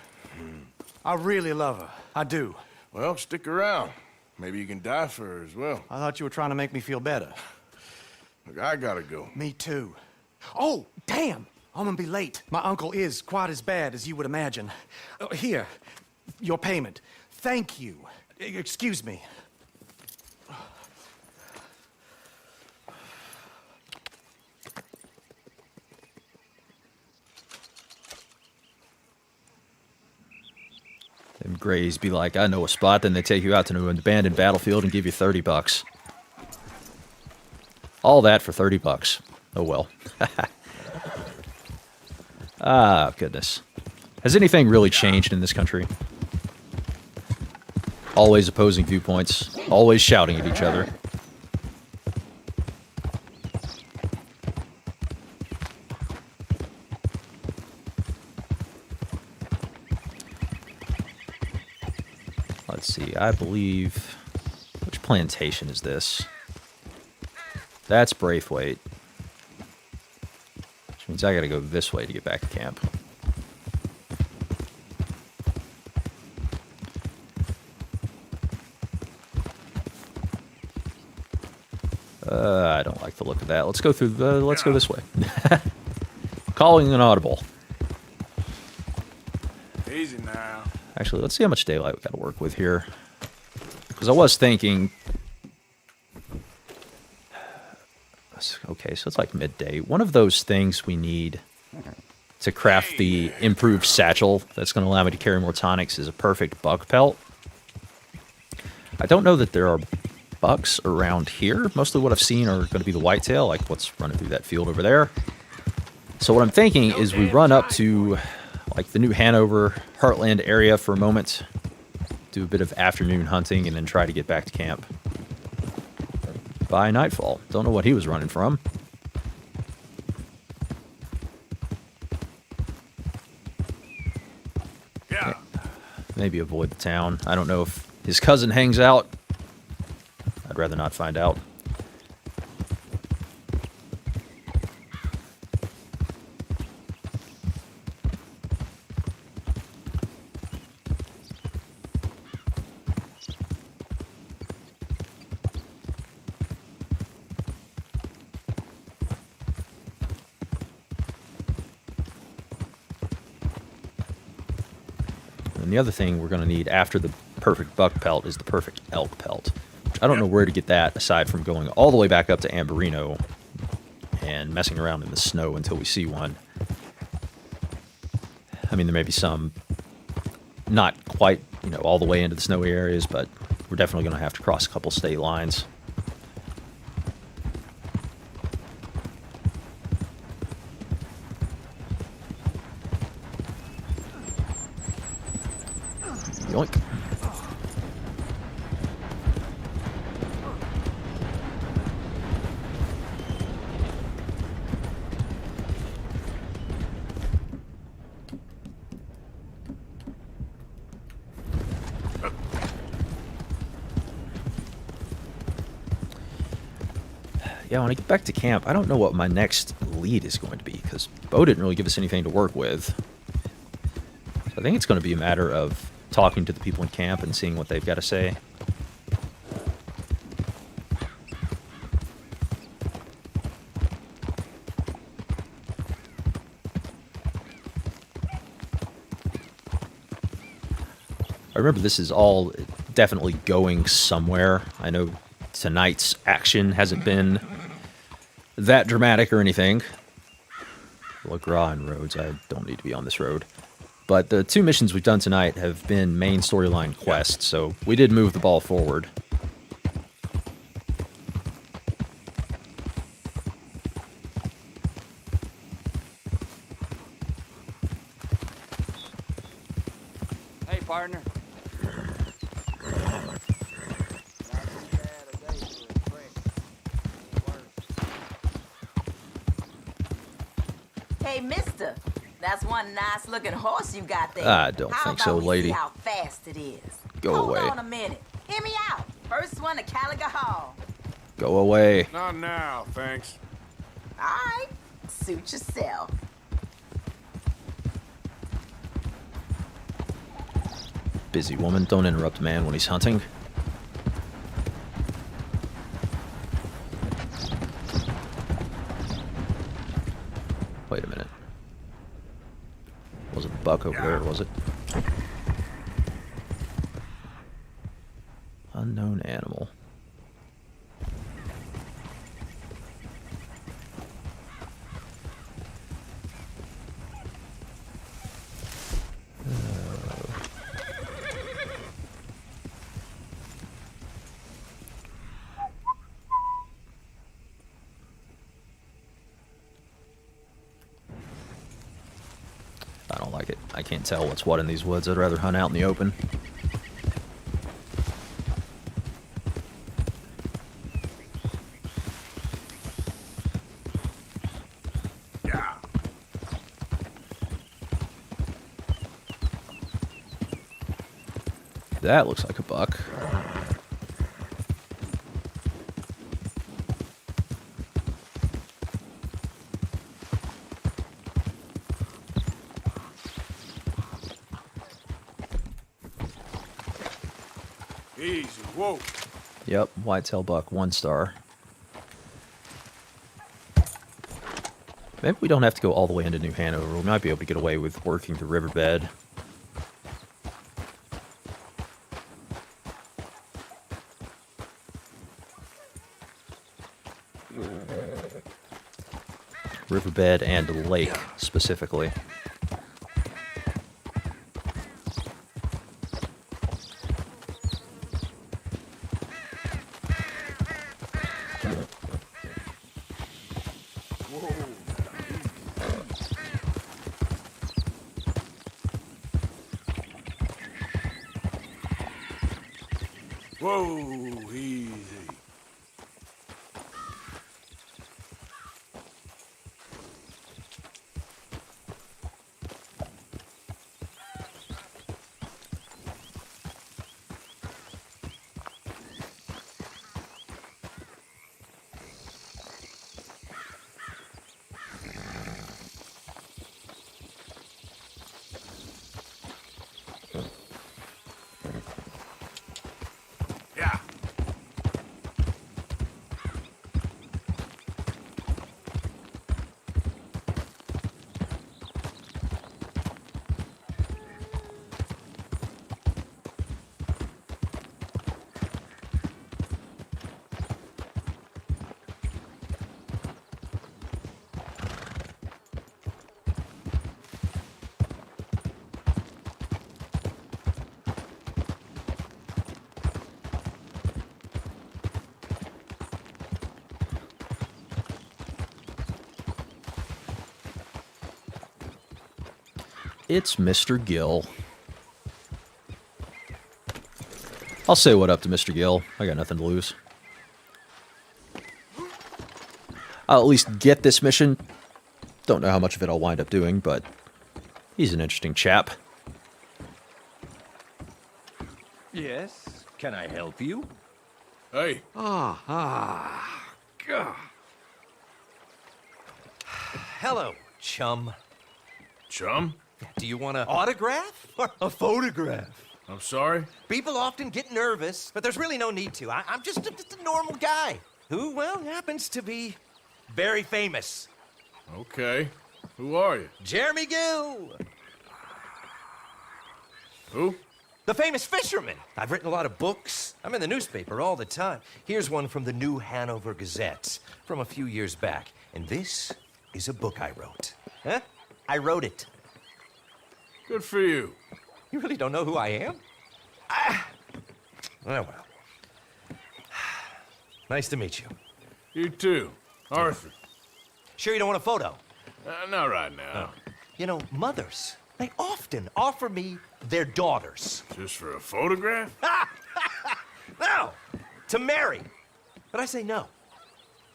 I really love her. I do.
Well, stick around. Maybe you can die for her as well.
I thought you were trying to make me feel better.
Look, I gotta go.
Me too. Oh, damn! I'm gonna be late. My uncle is quite as bad as you would imagine. Here, your payment. Thank you. Excuse me.
Them Grays be like, I know a spot, then they take you out to an abandoned battlefield and give you $30. All that for $30. Oh well. Ah, goodness. Has anything really changed in this country? Always opposing viewpoints, always shouting at each other. Let's see, I believe... Which plantation is this? That's Braithwaite. Which means I gotta go this way to get back to camp. I don't like the look of that. Let's go through the. Let's go this way. Calling an audible.
Easy now.
Actually, let's see how much daylight we got to work with here. Because I was thinking. Okay, so it's like midday. One of those things we need to craft the improved satchel that's going to allow me to carry more tonics is a perfect buck pelt. I don't know that there are bucks around here. Mostly what I've seen are going to be the whitetail, like what's running through that field over there. So what I'm thinking is we run up to like the new Hanover Heartland area for a moment, do a bit of afternoon hunting, and then try to get back to camp by nightfall. Don't know what he was running from.
Yeah.
Maybe avoid the town. I don't know if his cousin hangs out. I'd rather not find out. And the other thing we're going to need after the perfect buck pelt is the perfect elk pelt. I don't know where to get that aside from going all the way back up to Ambarino and messing around in the snow until we see one. I mean, there may be some not quite, all the way into the snowy areas, but we're definitely going to have to cross a couple state lines. Yoink. Yeah, when I get back to camp, I don't know what my next lead is going to be, because Bo didn't really give us anything to work with. So I think it's going to be a matter of talking to the people in camp and seeing what they've got to say. I remember this is all definitely going somewhere. I know tonight's action hasn't been that dramatic or anything. LaGras and Rhodes, I don't need to be on this road. But the two missions we've done tonight have been main storyline quests, so we did move the ball forward.
Hey, partner.
Hey, mister, that's one nice-looking horse you got there.
I don't think so, lady.
See how fast it is.
Go away.
Hold on a minute. Hear me out. First one to Caliga Hall.
Go away.
Not now, thanks.
All right. Suit yourself.
Busy woman, don't interrupt a man when he's hunting. Wait a minute. Wasn't a buck over there, was it? Unknown animal. I don't like it. I can't tell what's what in these woods. I'd rather hunt out in the open.
Yeah.
That looks like a buck.
Easy, whoa.
Yep, whitetail buck, 1 star. Maybe we don't have to go all the way into New Hanover. We might be able to get away with working the riverbed. Riverbed and lake, specifically.
Whoa, easy.
It's Mr. Gill. I'll say what up to Mr. Gill. I got nothing to lose. I'll at least get this mission. Don't know how much of it I'll wind up doing, but he's an interesting chap.
Yes, can I help you?
Hey.
God.
Hello, chum.
Chum?
Do you want an autograph or a photograph?
I'm sorry?
People often get nervous, but there's really no need to. I'm just a normal guy who, well, happens to be very famous.
Okay. Who are you?
Jeremy Gill.
Who?
The famous fisherman. I've written a lot of books. I'm in the newspaper all the time. Here's one from the New Hanover Gazette from a few years back. And this is a book I wrote. Huh? I wrote it.
Good for you.
You really don't know who I am? Oh, well. Nice to meet you.
You too. Arthur.
Sure you don't want a photo?
Not right now.
Oh. You know, mothers, they often offer me their daughters.
Just for a photograph?
No, to marry. But I say no.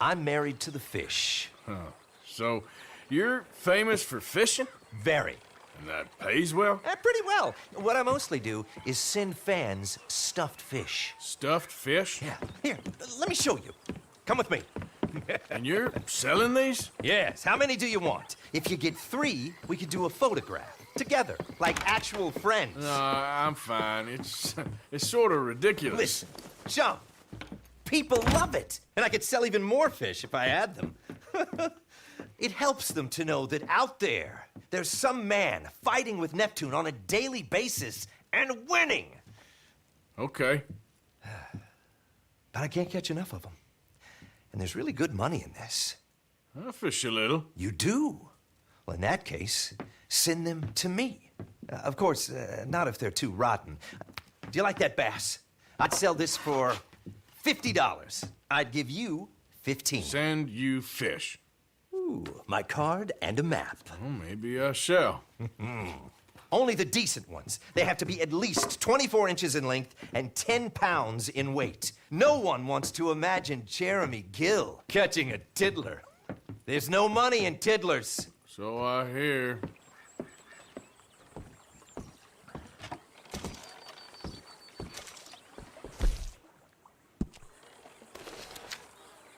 I'm married to the fish.
Huh. So, you're famous for fishing?
Very.
And that pays well?
Pretty well. What I mostly do is send fans stuffed fish.
Stuffed fish?
Yeah. Here, let me show you. Come with me.
And you're selling these?
Yes. How many do you want? If you get 3, we could do a photograph. Together, like actual friends.
No, I'm fine. It's sort of ridiculous.
Listen, chum, people love it. And I could sell even more fish if I had them. It helps them to know that out there, there's some man fighting with Neptune on a daily basis and winning.
Okay.
But I can't catch enough of them. And there's really good money in this.
I'll fish a little.
You do? Well, in that case, send them to me. Of course, not if they're too rotten. Do you like that bass? I'd sell this for $50. I'd give you 15.
Send you fish.
Ooh, my card and a map.
Well, maybe I shall.
Only the decent ones. They have to be at least 24 inches in length and 10 pounds in weight. No one wants to imagine Jeremy Gill catching a tiddler. There's no money in tiddlers.
So I hear.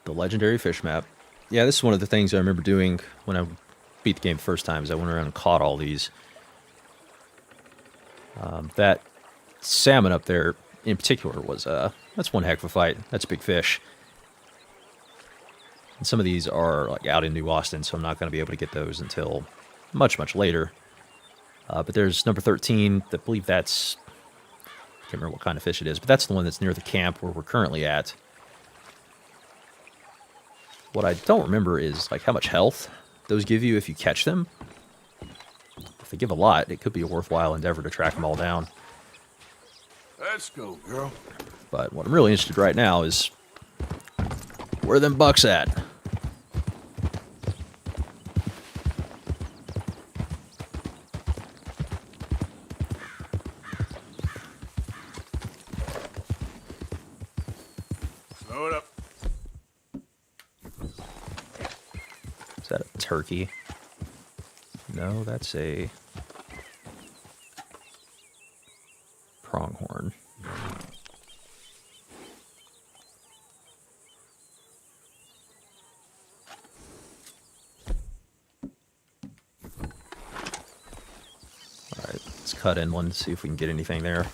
The legendary fish map. Yeah, this is one of the things I remember doing when I beat the game the first time, is I went around and caught all these. That salmon up there in particular was, that's one heck of a fight. That's a big fish. And some of these are like out in New Austin, so I'm not going to be able to get those until much, much later. But there's number 13. I believe that's, I can't remember what kind of fish it is, but that's the one that's near the camp where we're currently at. What I don't remember is like how much health those give you if you catch them. If they give a lot, it could be a worthwhile endeavor to track them all down.
Let's go, girl.
But what I'm really interested right now is where them bucks at.
Slow it up.
Is that a turkey? No, that's a pronghorn. Alright, let's cut inland, see if we can get anything there.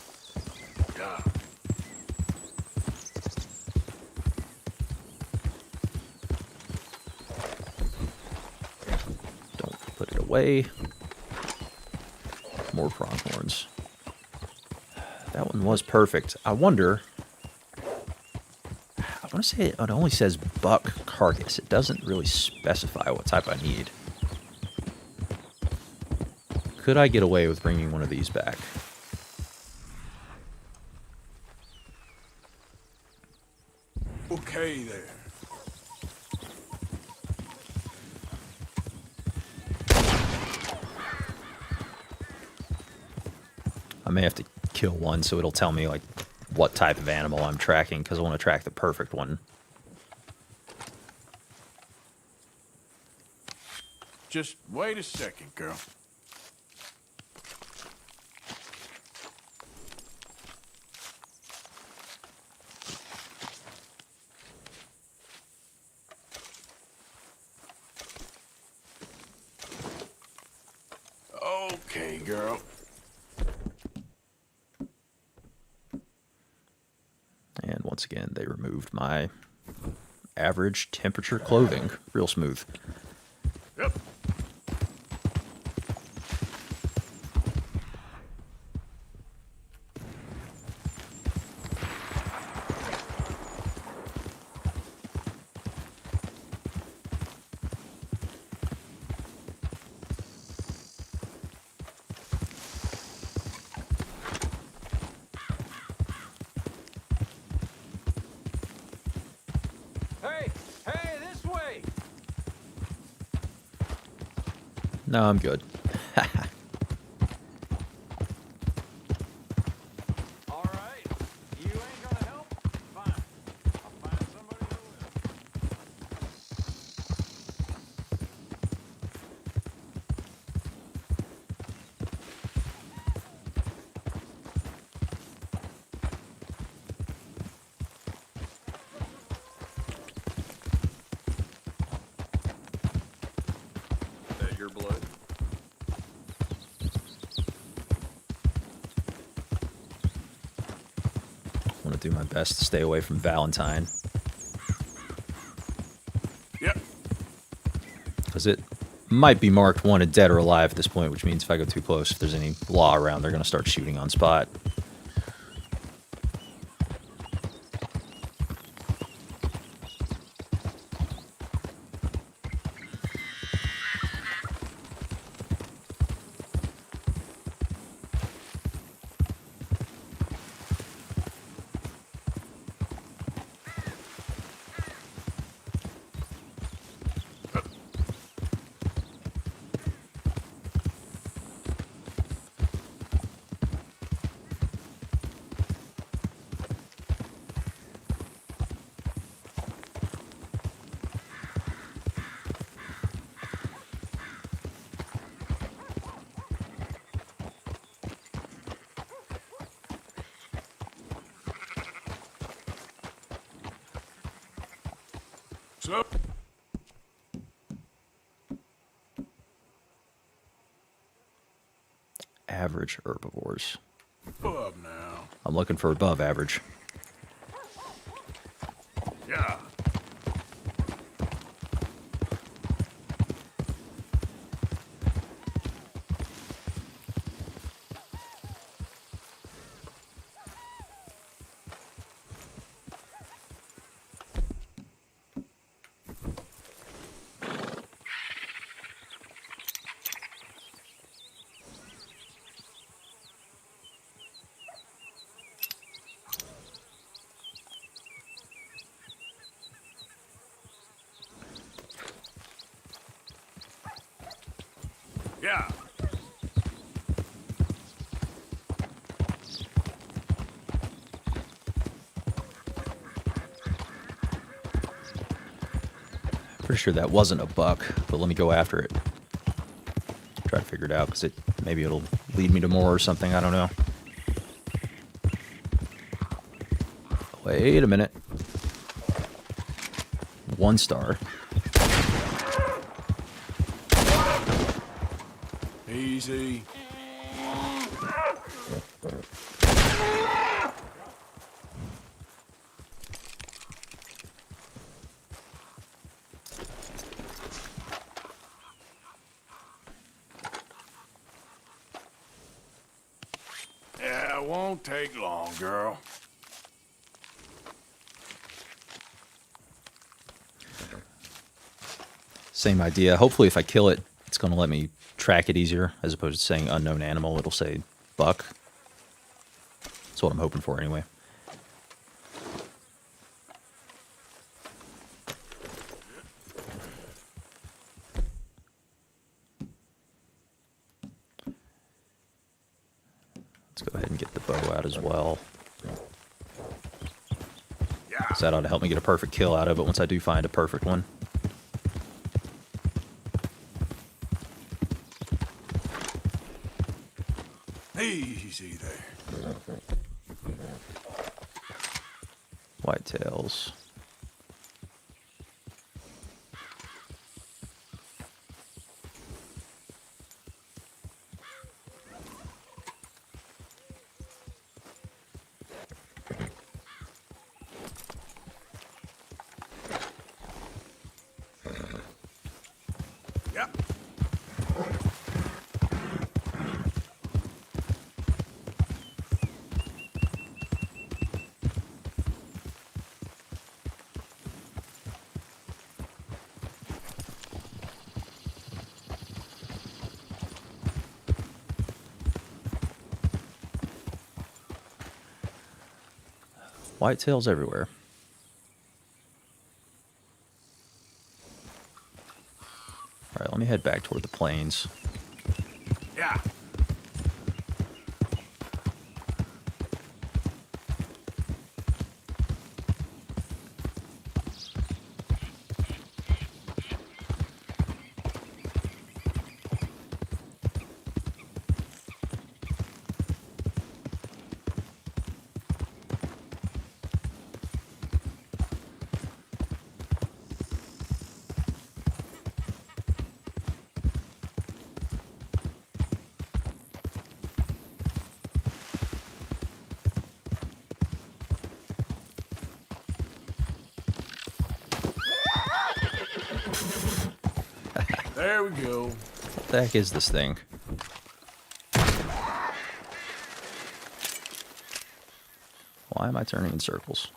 Don't put it away. More pronghorns. That one was perfect. I wonder... I want to say it only says buck carcass. It doesn't really specify what type I need. Could I get away with bringing one of these back?
Okay there.
I may have to kill one so it'll tell me like what type of animal I'm tracking, because I want to track the perfect one.
Just wait a second, girl. Okay, girl.
And once again, they removed my average temperature clothing. Real smooth.
Yep.
No, I'm good.
Your blood.
I want to do my best to stay away from Valentine.
Yep.
Because it might be marked wanted dead or alive at this point, which means if I go too close, if there's any law around, they're going to start shooting on spot.
So,
Average herbivores.
up now.
I'm looking for above average.
Yeah. Yeah.
Pretty sure that wasn't a buck, but let me go after it. Try to figure it out, because maybe it'll lead me to more or something, I don't know. Wait a minute. 1 star.
Easy.
Yeah, it won't take long, girl.
Same idea. Hopefully if I kill it, it's going to let me track it easier, as opposed to saying unknown animal, it'll say buck. That's what I'm hoping for anyway. Let's go ahead and get the bow out as well. So that ought to help me get a perfect kill out of it once I do find a perfect one.
Easy there.
Whitetails.
Yep.
Whitetails everywhere. Alright, let me head back toward the plains.
Yeah. There we go.
What the heck is this thing? Why am I turning in circles?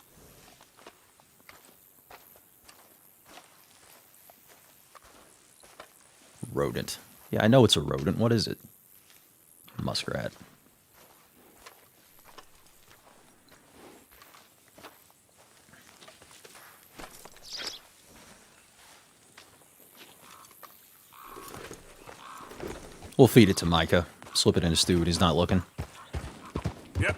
Rodent. Yeah, I know it's a rodent. What is it? Muskrat. We'll feed it to Micah. Slip it in a stew when he's not looking.
Yep.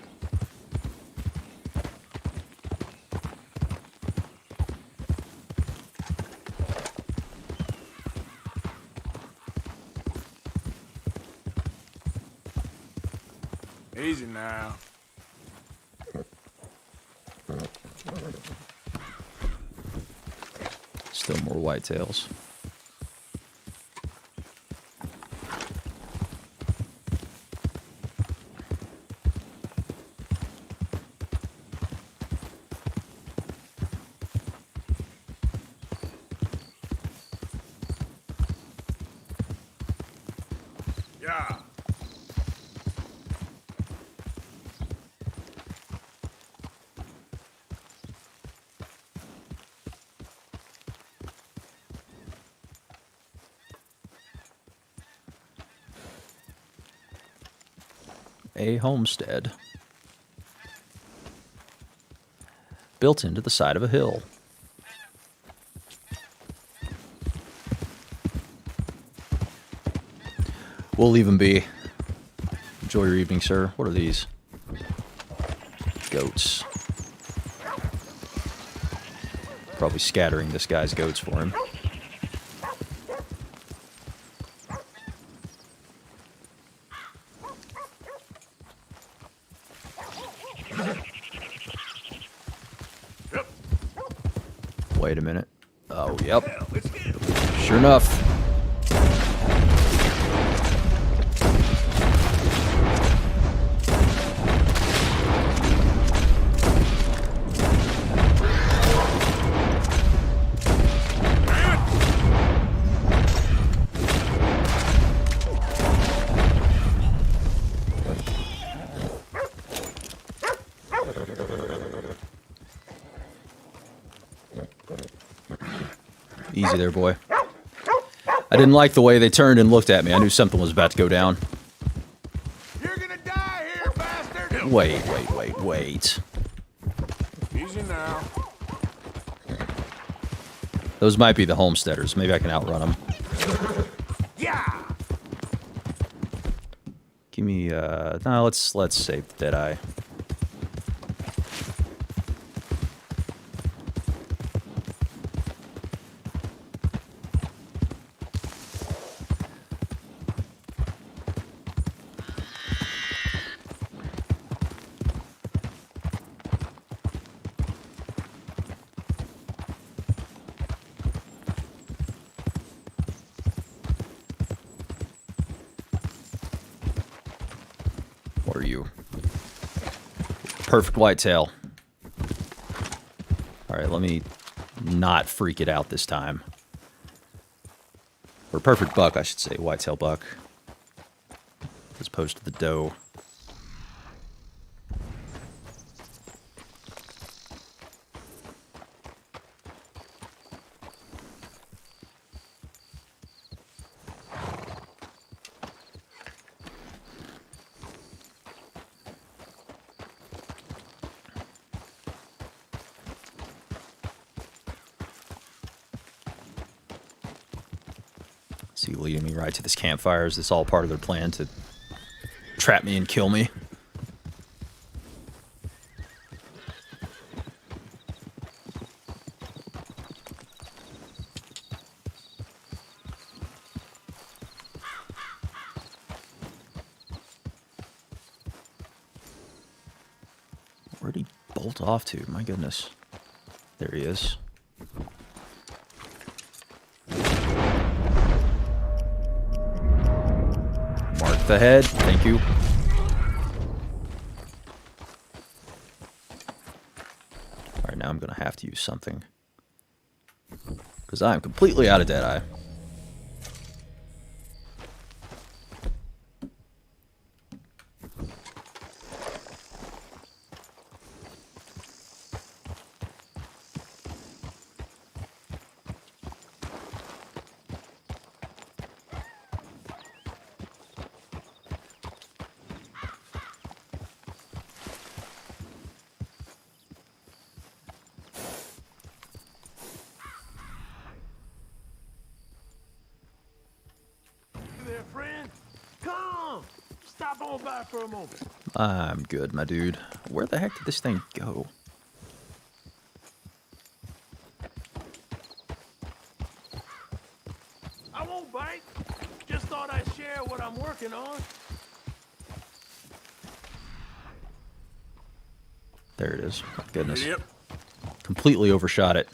Easy now.
Still more whitetails. a homestead built into the side of a hill. We'll leave him be. Enjoy your evening, sir. What are these? Goats. Probably scattering this guy's goats for him. Wait a minute. Oh, yep. Sure enough. Easy there, boy. I didn't like the way they turned and looked at me. I knew something was about to go down.
You're gonna die here, bastard!
Wait.
Easy now.
Those might be the homesteaders. Maybe I can outrun them.
Yeah!
Give me, no, let's save Deadeye. What are you? Perfect whitetail. Alright, let me not freak it out this time. Or perfect buck, I should say. Whitetail buck. As opposed to the doe. See, leading me right to this campfire. Is this all part of their plan to trap me and kill me? Where'd he bolt off to? My goodness. There he is. The head, thank you. Alright, now I'm gonna have to use something. Because I'm completely out of Deadeye.
For a moment.
I'm good, my dude. Where the heck did this thing go?
I won't bite. Just thought I'd share what I'm working on.
There it is. My goodness.
Yep.
Completely overshot it.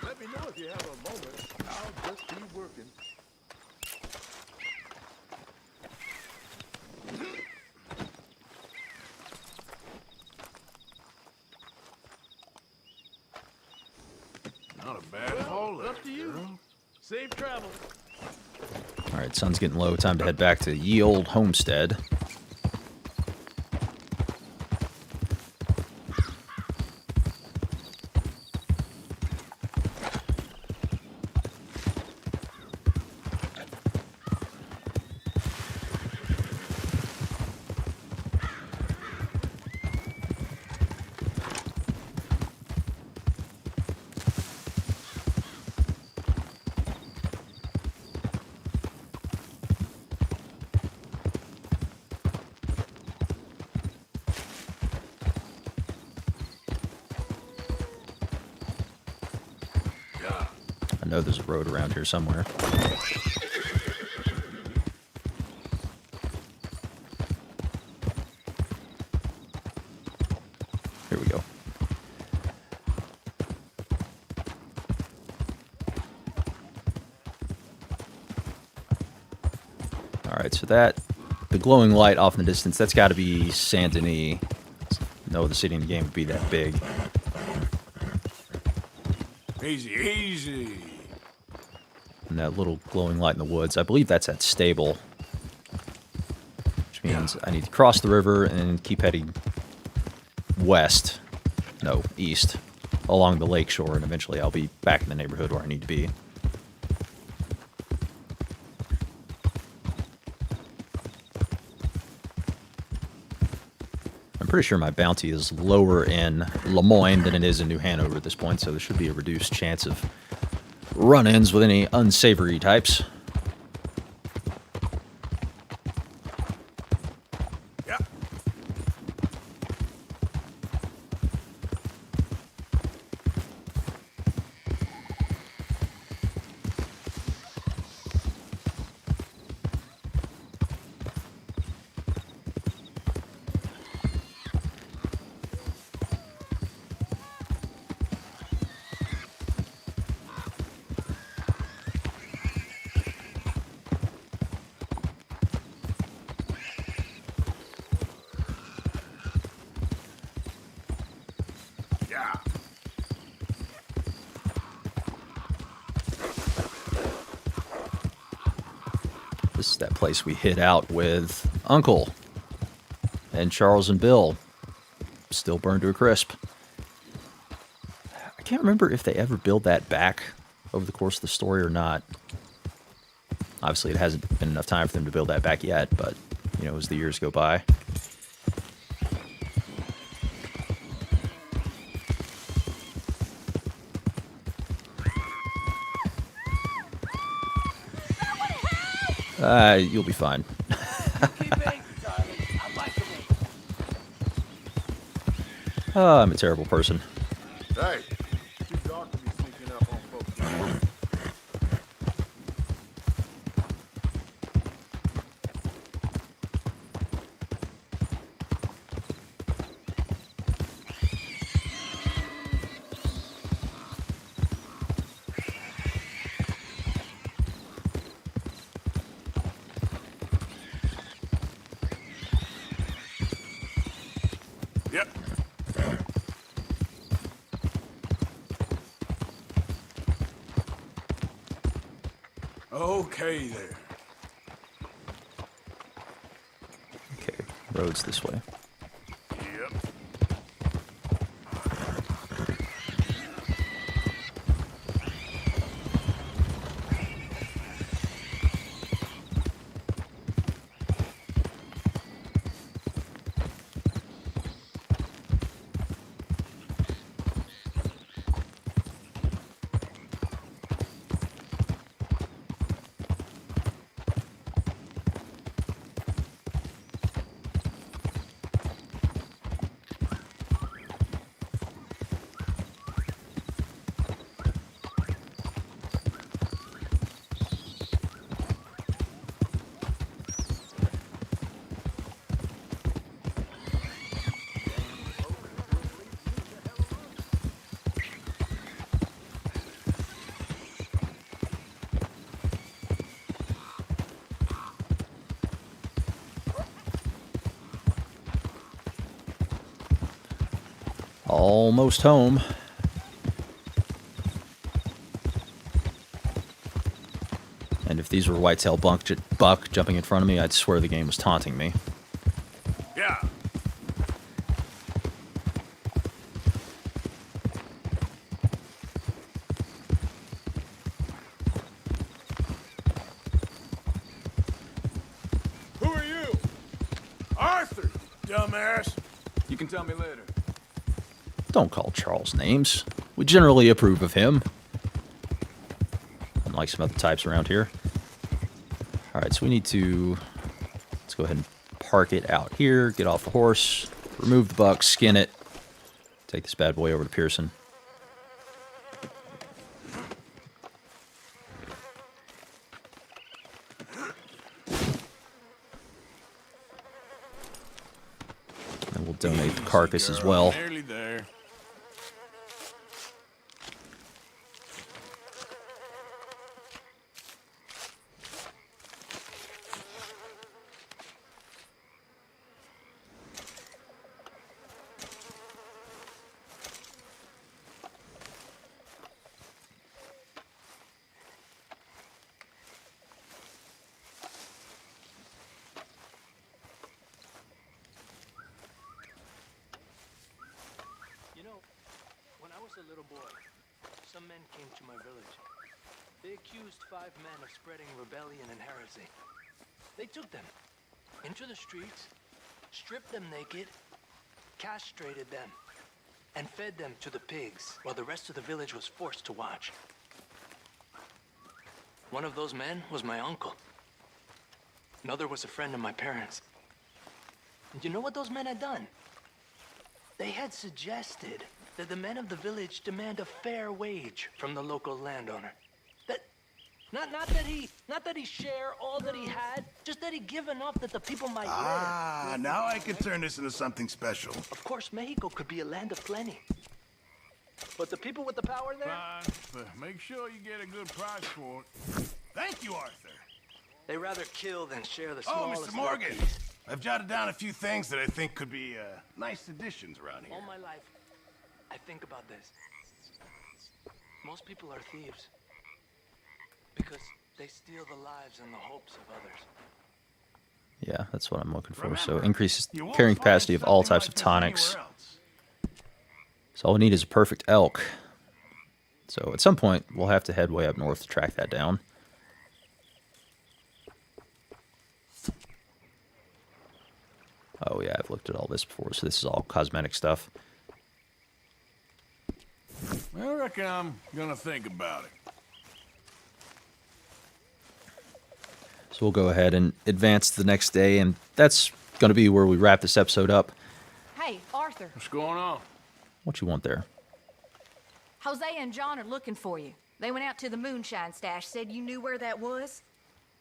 Let me know if you have a moment. I'll just be working. Not a bad haul. Up to you. Safe travel.
Alright, sun's getting low. Time to head back to ye old homestead. I know there's a road around here somewhere. Here we go. Alright, so that, the glowing light off in the distance, that's got to be Saint Denis. No other city in the game would be that big.
Easy, easy.
And that little glowing light in the woods, I believe that's at stable. Which means I need to cross the river and keep heading west. No, east. Along the lake shore, and eventually I'll be back in the neighborhood where I need to be. I'm pretty sure my bounty is lower in Lemoyne than it is in New Hanover at this point, so there should be a reduced chance of run-ins with any unsavory types. This is that place we hid out with Uncle and Charles and Bill. Still burned to a crisp. I can't remember if they ever build that back over the course of the story or not. Obviously, it hasn't been enough time for them to build that back yet, but, you know, as the years go by. You'll be fine. Oh, I'm a terrible person.
Hey, too dark to be sneaking up on folks.
Yep. Okay there.
Okay, Rhodes this way.
Yep.
Almost home. And if these were whitetail buck jumping in front of me, I'd swear the game was taunting me.
Yeah. Who are you? Arthur, dumbass.
You can tell me later.
Don't call Charles names. We generally approve of him. Unlike some other types around here. Alright, so we need to... Let's go ahead and park it out here. Get off the horse. Remove the buck. Skin it. Take this bad boy over to Pearson. We'll donate the carcass as well.
Nearly there.
When I was a little boy, some men came to my village. They accused 5 men of spreading rebellion and heresy. They took them into the streets, stripped them naked, castrated them, and fed them to the pigs while the rest of the village was forced to watch. One of those men was my uncle. Another was a friend of my parents. And you know what those men had done? They had suggested that the men of the village demand a fair wage from the local landowner. That, not that he share all that he had, just that he give enough that the people might live.
Now I can turn this into something special.
Of course, Mexico could be a land of plenty. But the people with the power there?
Fine, but make sure you get a good price for it.
Thank you, Arthur.
They rather kill than share the
Oh,
smallest
Mr. Morgan.
piece.
I've jotted down a few things that I think could be nice additions around here.
All my life, I think about this. Most people are thieves because they steal the lives and the hopes of others.
Yeah, that's what I'm looking for. So increases carrying capacity of all types of tonics. So all we need is a perfect elk. So at some point, we'll have to head way up north to track that down. Oh yeah, I've looked at all this before, so this is all cosmetic stuff.
I reckon I'm gonna think about it.
So we'll go ahead and advance to the next day, and that's going to be where we wrap this episode up.
Hey, Arthur.
What's going on?
What you want there?
Hosea and John are looking for you. They went out to the moonshine stash, said you knew where that was.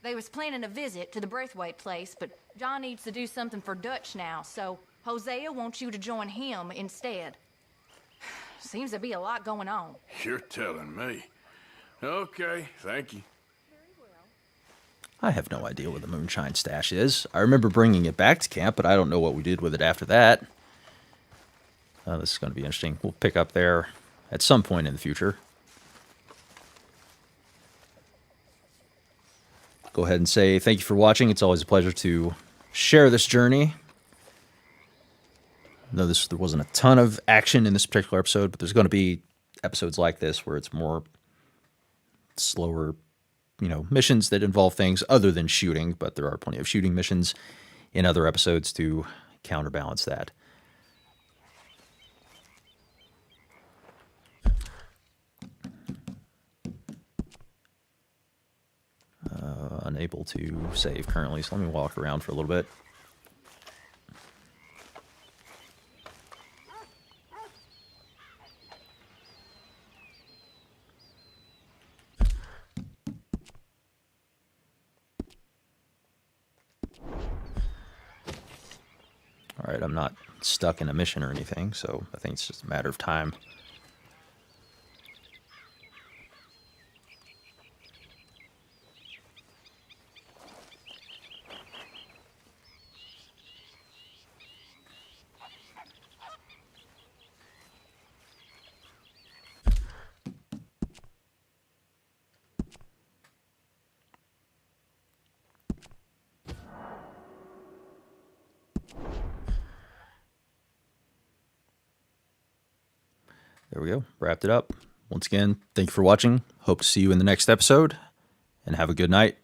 They was planning a visit to the Braithwaite place, but John needs to do something for Dutch now, so Hosea wants you to join him instead. Seems to be a lot going on.
You're telling me. Okay, thank you.
I have no idea where the moonshine stash is. I remember bringing it back to camp, but I don't know what we did with it after that. This is going to be interesting. We'll pick up there at some point in the future. Go ahead and say thank you for watching. It's always a pleasure to share this journey. I know there wasn't a ton of action in this particular episode, but there's going to be episodes like this where it's more slower, missions that involve things other than shooting, but there are plenty of shooting missions in other episodes to counterbalance that. Unable to save currently, so let me walk around for a little bit. All right, I'm not stuck in a mission or anything, so I think it's just a matter of time. There we go. Wrapped it up. Once again, thank you for watching. Hope to see you in the next episode, and have a good night.